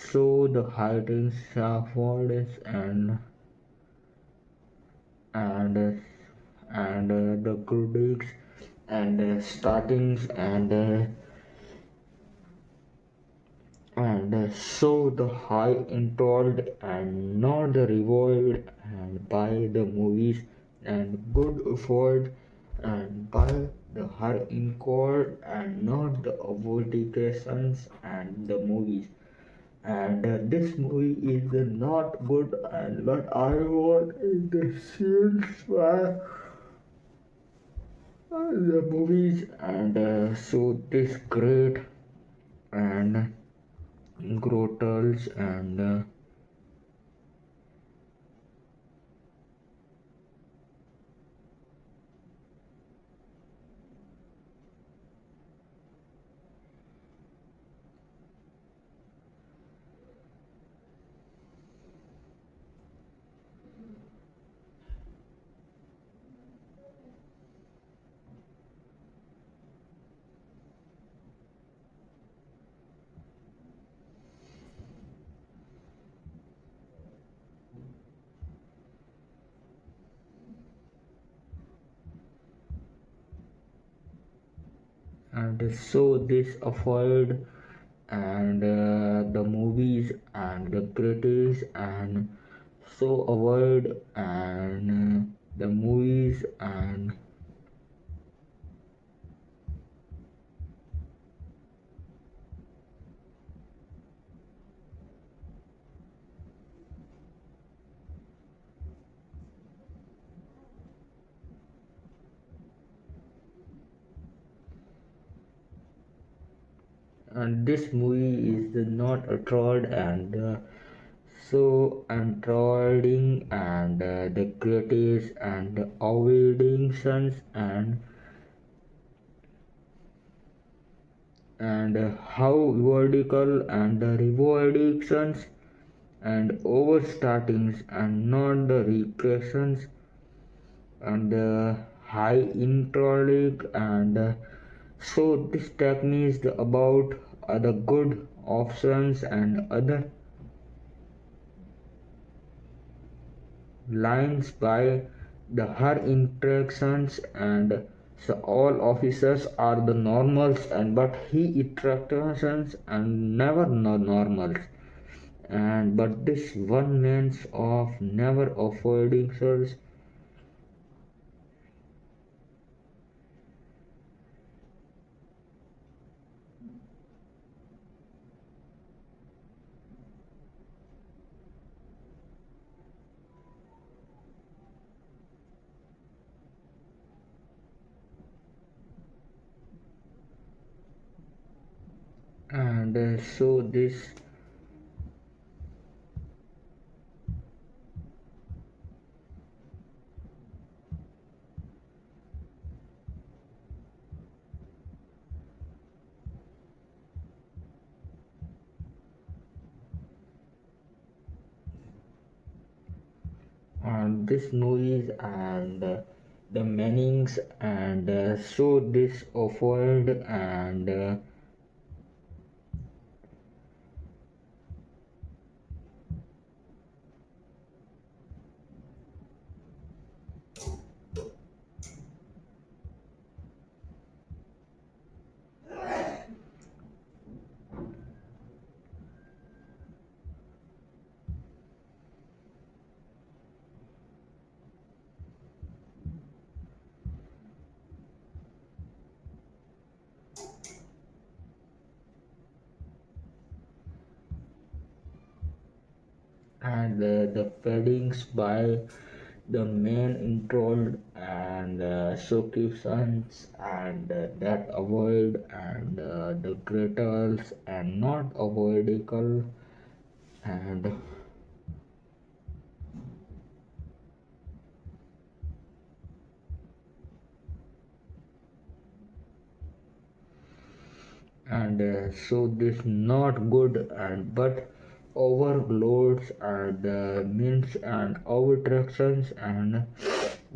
so the hidings affords and and the critics and startings and so the high intold and not the reward and by the movies and good effort and by the high in court and not the obligations and the movies and this movie is not good and but I want in the scenes where the movies and so this great and grotels and and so this avoid and the movies and the critics and so avoid and the movies and this movie is not trolled and so trolling and the critics and avoiding sons and how vertical and the revolutions and overstartings and not the regressions and the high introlic and so this technique is about other good options and other lines by the her interactions and so all officers are the normals and but he interactions and never normals and but this one means of never avoiding search and so this this movies and the meanings and so this avoid and the feelings by the main intro and solutions and that avoid and the greatals and not avoidable and so this not good and but overloads and means and overtractions and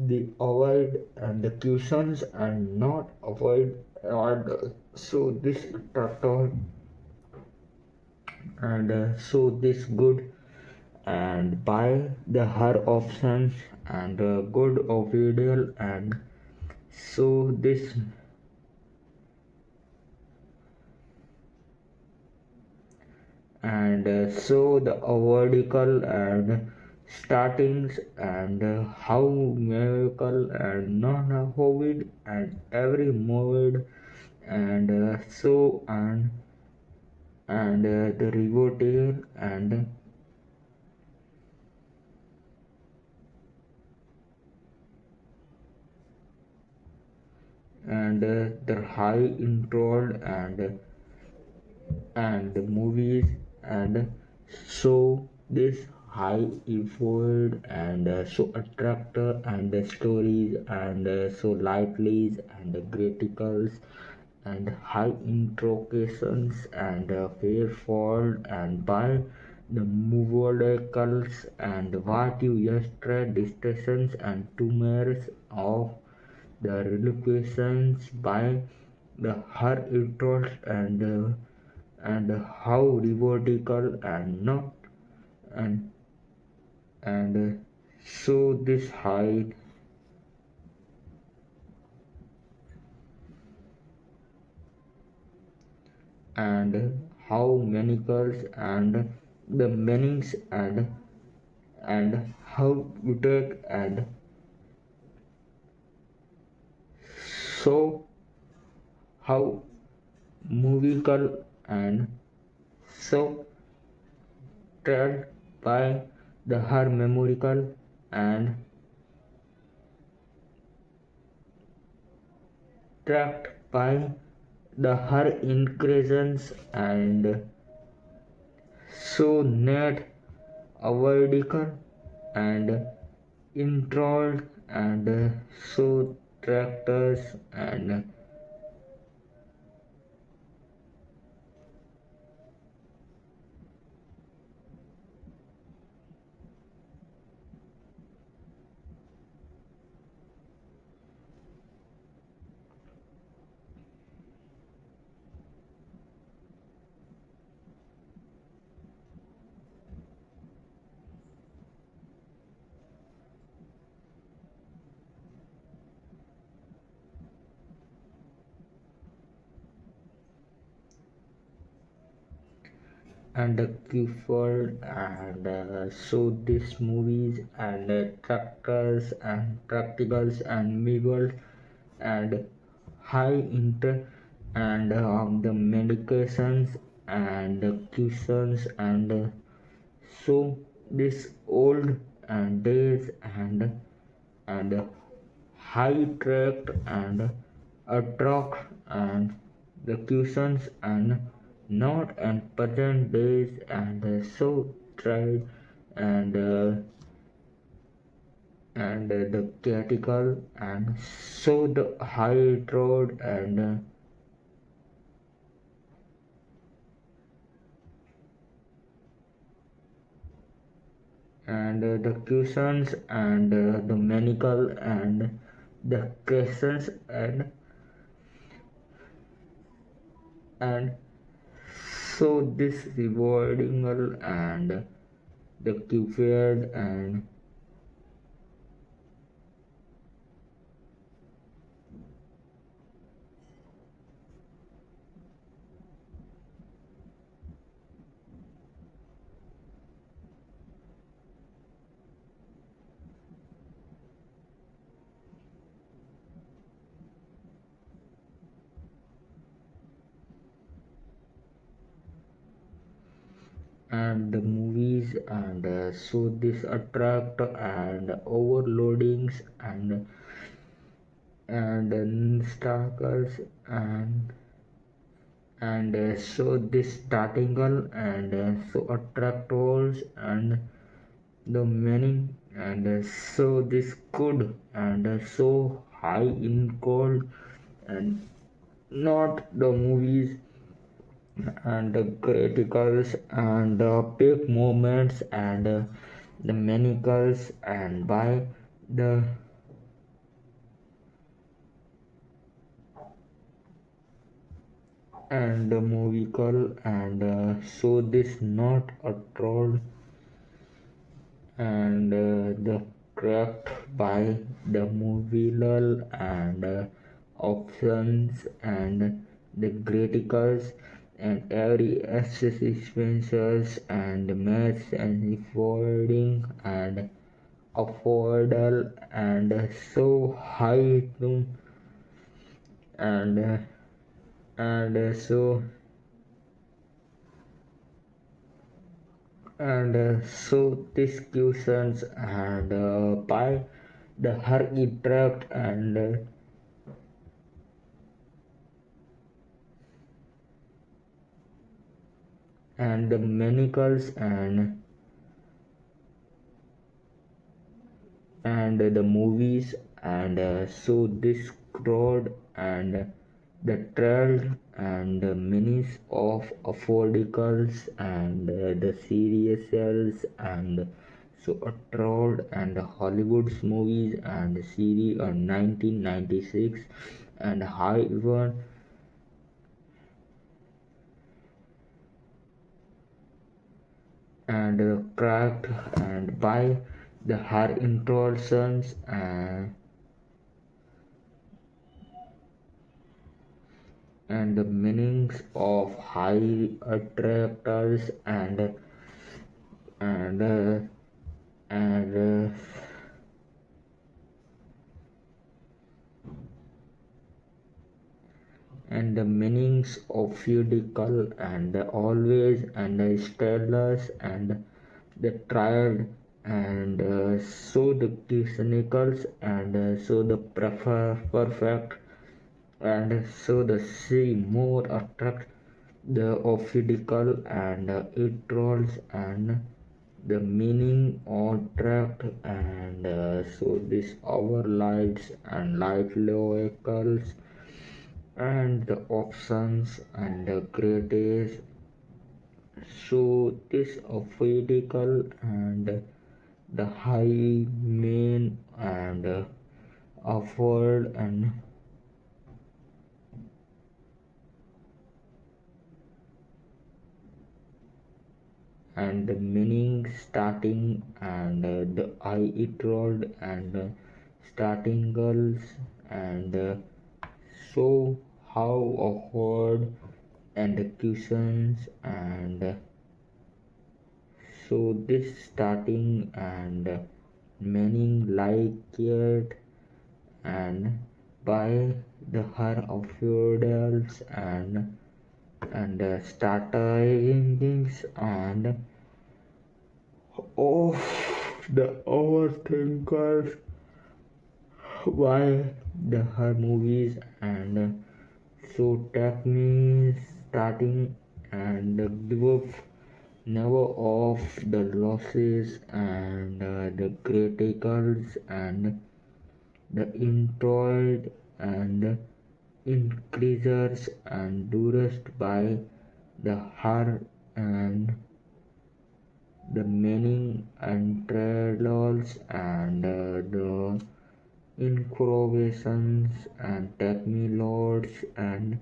the avoid and the cushions and not avoid and so this tractor and so this good and buy the her options and good of video and so this and so the vertical and startings and how miracle and non-covid and every moved and so and the revoting and the high intro and the movies and so this high effort and so attractor and the stories and so lively and the criticals and high introcations and fearful and by the molecules and what you yesterday distractions and tumors of the relocations by the her interest and how rewardable and not and so this height and how many girls and the meanings and how we take and so how musical and so trailed by the her memorial and tracked by the her increases and so net avoidable and enthralled and so tractors and Clifford and so these movies and tractors and practicals and medieval and high inter and the medications and cushions and so this old and days and high tracked and attract and the cushions and not and present days and so tried and the critical and so the high road and the cushions and the medical and the questions and so this rewarding and the cupid and the movies and so this attract and overloadings and stalkers and so this startingle and so attractors and the meaning and so this could and so high in cold and not the movies and the criticals and the peak moments and the manicals and by the and the movical and so this not a troll and the cracked by the movial and options and the criticals and every expenses and maths and affording and affordable and so high to and so so these questions and by the her interact and the manicals and the movies and so this crowd and the trail and the minis of affordicals and the serials and so a troll and Hollywood's movies and series on 1996 and high even and cracked and by the her introductions and the meanings of high attractors and and and the meanings of fiducial and always and stellars and the triad and so the cynicals and so the perfect and so the sea more attract the ophidical and it rolls and the meaning attract and so this our lights and light vehicles and the options and the greatest so this ophidical and the high main and afford and the meaning starting and the I it rolled and starting girls and so how awkward and the cushions and so this starting and meaning like it and by the her of feudals and startings and of the overthinkers why the her movies and so take me starting and give up never of the losses and the criticals and the introit and increases and durest by the her and the meaning and trails and the incurvations and technologies and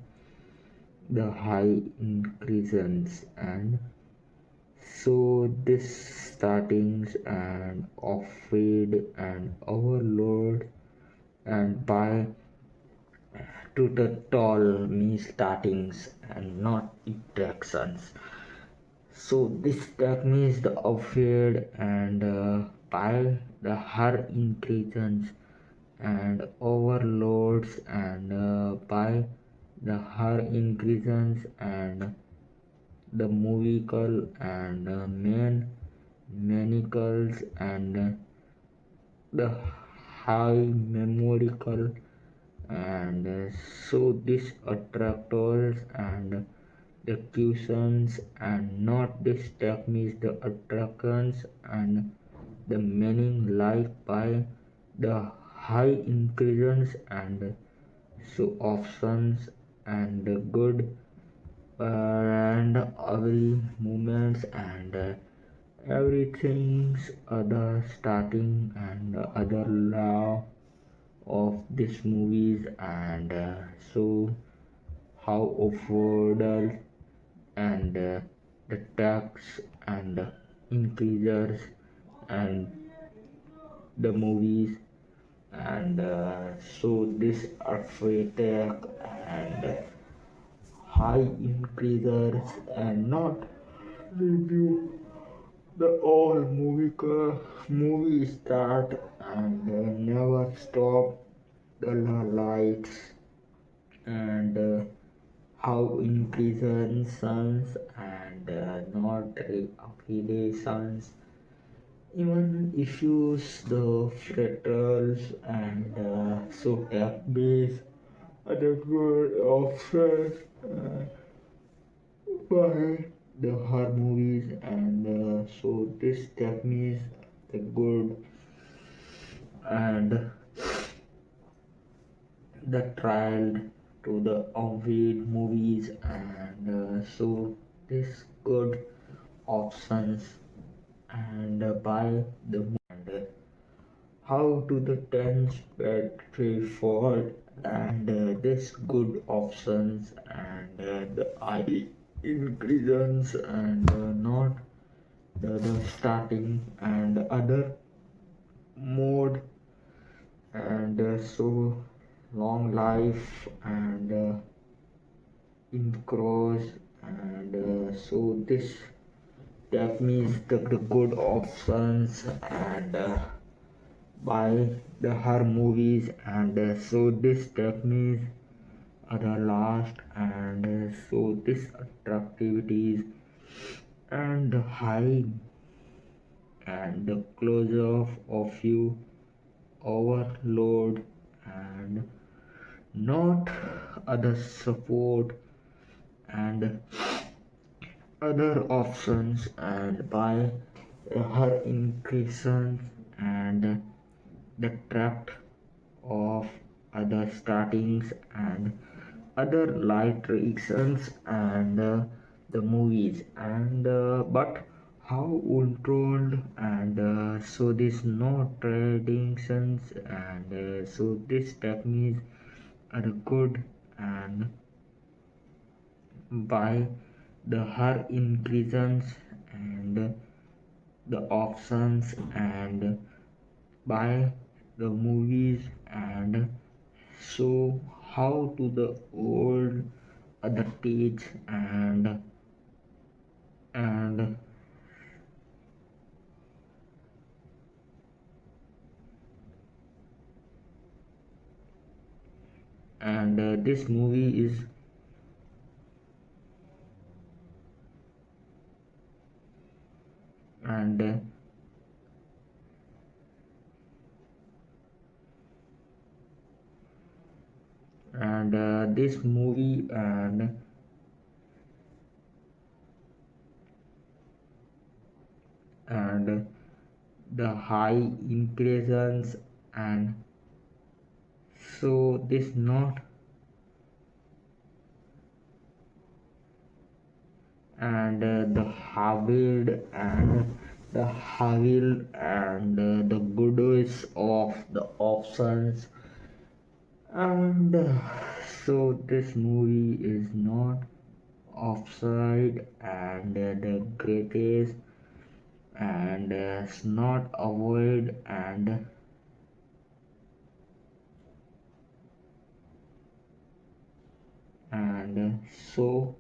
the high increases and so this startings and off feed and overload and by to the tall me startings and not interactions so this technique the offered and by the her increases and overloads and by the her increases and the movical and main manicals and the high memorical and so this attractors and the cushions and not this techniques the attractions and the meaning like by the high increases and so options and the good and every moments and everything's other starting and other law of these movies and so how affordable and the tax and increases and the movies and so this affected and high increases and not review the all movie start and never stop the lights and how increases sons and not affiliations even issues the fretals and so tap base other good offers by the horror movies and so this techniques the good and the trial to the Ovid movies and so this good options and by the and how to the tense battery fault and this good options and the I increases and not the starting and other mode and so long life and increase, and so this that means the good options, and by the her movies, and so this techniques are the last, and so this attractivities and the high and the close of you overload, and not other support and other options, and by her increases, and the tract of other startings, and other light reactions, and the movies, and but how untold, and so this no traditions, and so this techniques are good, and by the her increases, and the options, and by the movies, and so how to the old other teach, and this movie is, and this movie, and the high increases, and so this not, and the Harvard, and the Havil, and the goodness of the options, and so this movie is not offside, and the greatest, and not avoid, and so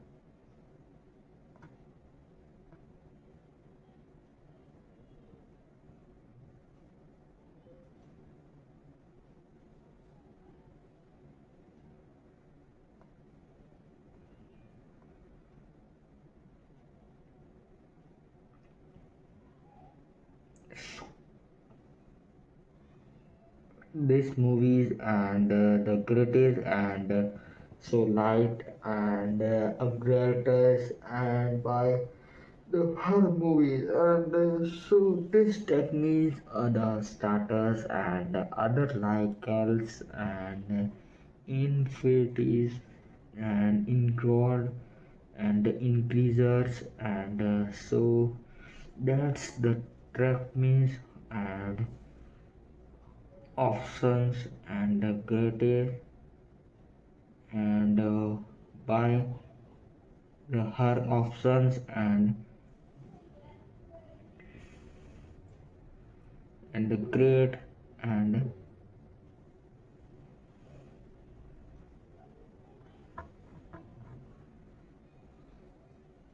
this movies, and the greatest, and so light, and greatest, and by the horror movies, and so these techniques are the starters, and other like calls, and infinities, and include, and increasers, and so that's the track means, and options, and greatest, and by the her options, and the great, and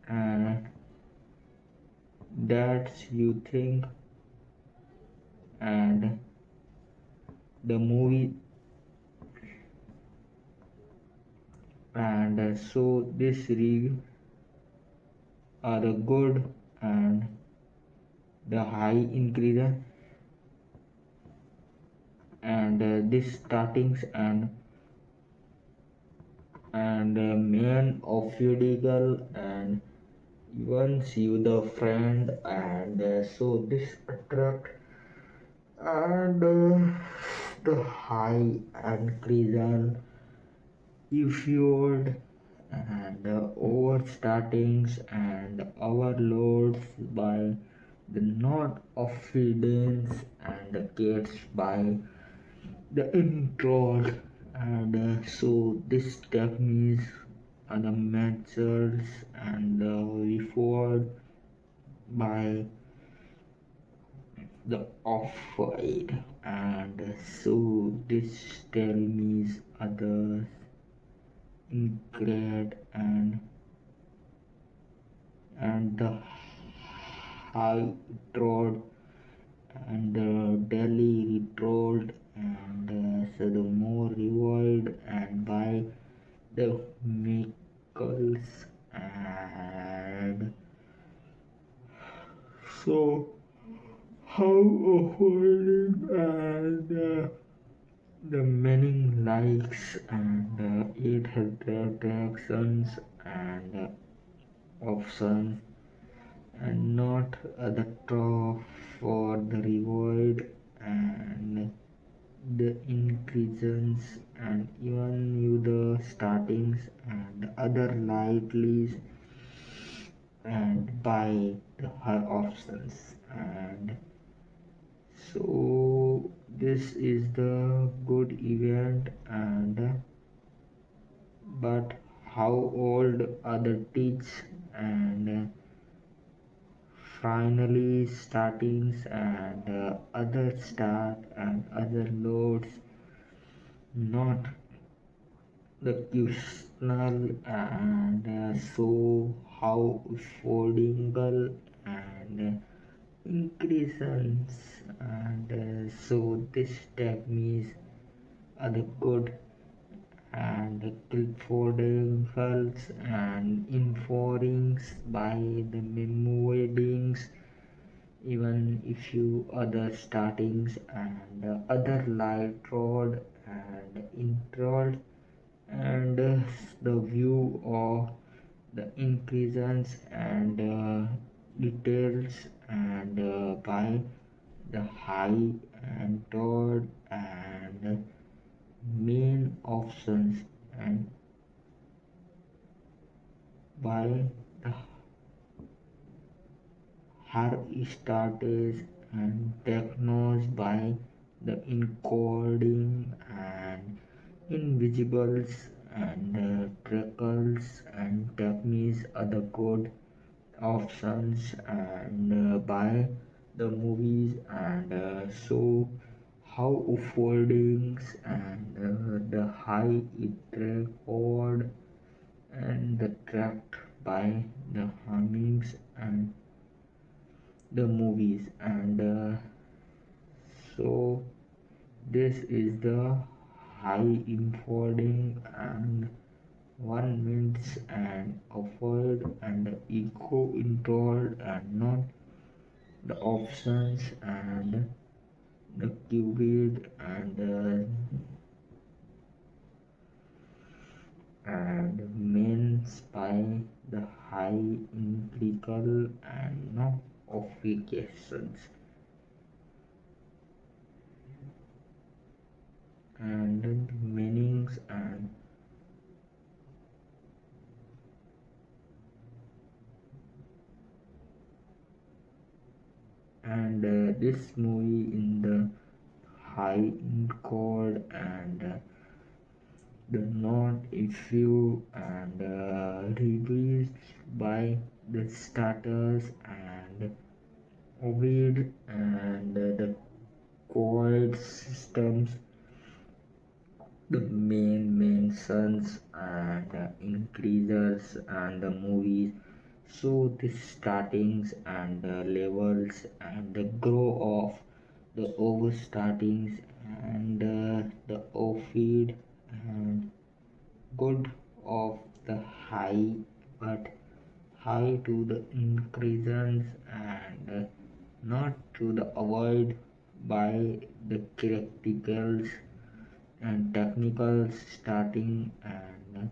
and that's you think, and the movie, and so this review are the good, and the high ingredient, and this startings, and main of legal, and once you the friend, and so this attract, and the high and crescent if you'd, and overstartings, and overloads by the not confidence, and gets by the intro, and so this techniques are the measures, and reward by the offered, and so this tell me others, Ingrid and the high road and Delhi rolled and so the more revolved and by the vehicles and so how avoiding and the many likes and it has attractions and options and not the top for the reward and the increases and even you the startings and other lightly and by the her options and so this is the good event and but how old are the teach and finally startings and other start and other loads not the questionable and so how affordable and increases and so this techniques are the good and cliffordingals and informings by the memories even if you other startings and other light road and intro and the view of the increases and details and by the high and third and main options and by the her status and diagnosed by the encoding and invisibles and trickles and techniques are the good options and by the movies and so how foldings and the high it record and the tracked by the hummings and the movies and so this is the high encoding and 1 minute and avoid and echo intro and not the options and the qubit and main by the high implical and no applications and the meanings and this movie in the high encode and the not issue and released by the starters and Ovid and the core systems the main sons and increases and the movies so the startings and the levels and the grow of the over startings and the off feed and good of the high but high to the increases and not to the avoid by the criticals and technicals starting and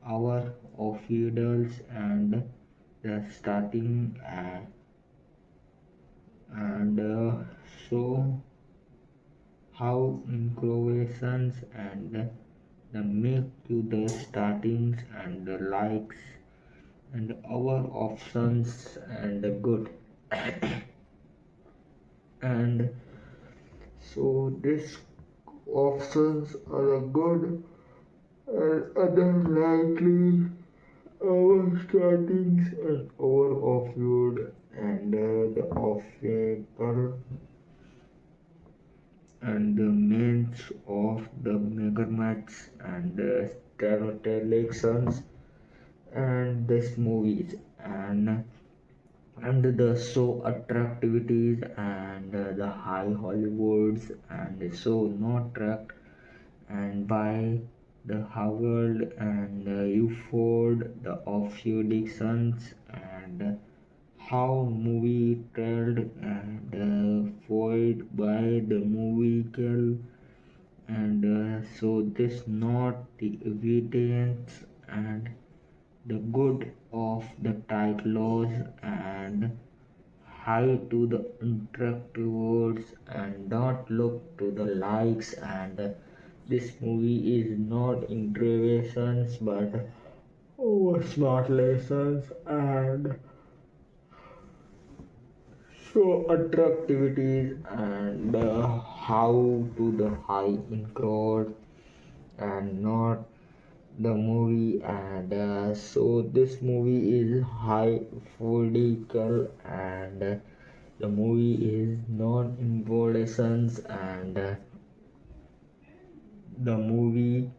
hour of feudals and the starting and so how improvisations and the make to the startings and the likes and our options and the good and so these options are good and other likely our startings and our offload and the off paper and the mains of the megamatch and the stereotypics directions and this movies and the so attractivities and the high Hollywoods and so not tracked and by the Howard and Uford the offshoot Dixons and how movie told and foiled by the movie kill and so this not the evidence and the good of the tight laws and high to the interactive words and not look to the likes and this movie is not interventions but smart lessons and so attractivities and how to the high in crowd and not the movie and so this movie is high political and the movie is non-involutions and the movie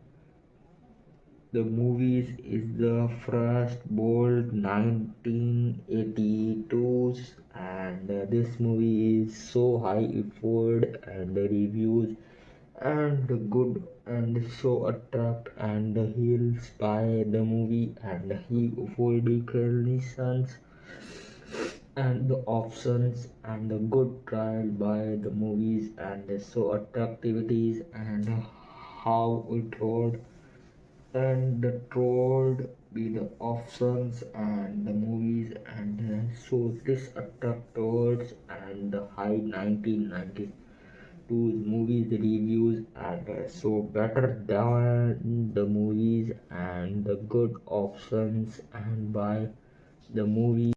the movies is the first bold 1982s and this movie is so high effort and the reviews and the good and so attract and the heels by the movie and he listens and the options and the good trial by the movies and so attractivities and how it rolled and the trolled be the options and the movies and so this attract towards and the high 1992 movies reviews and so better than the movies and the good options and by the movie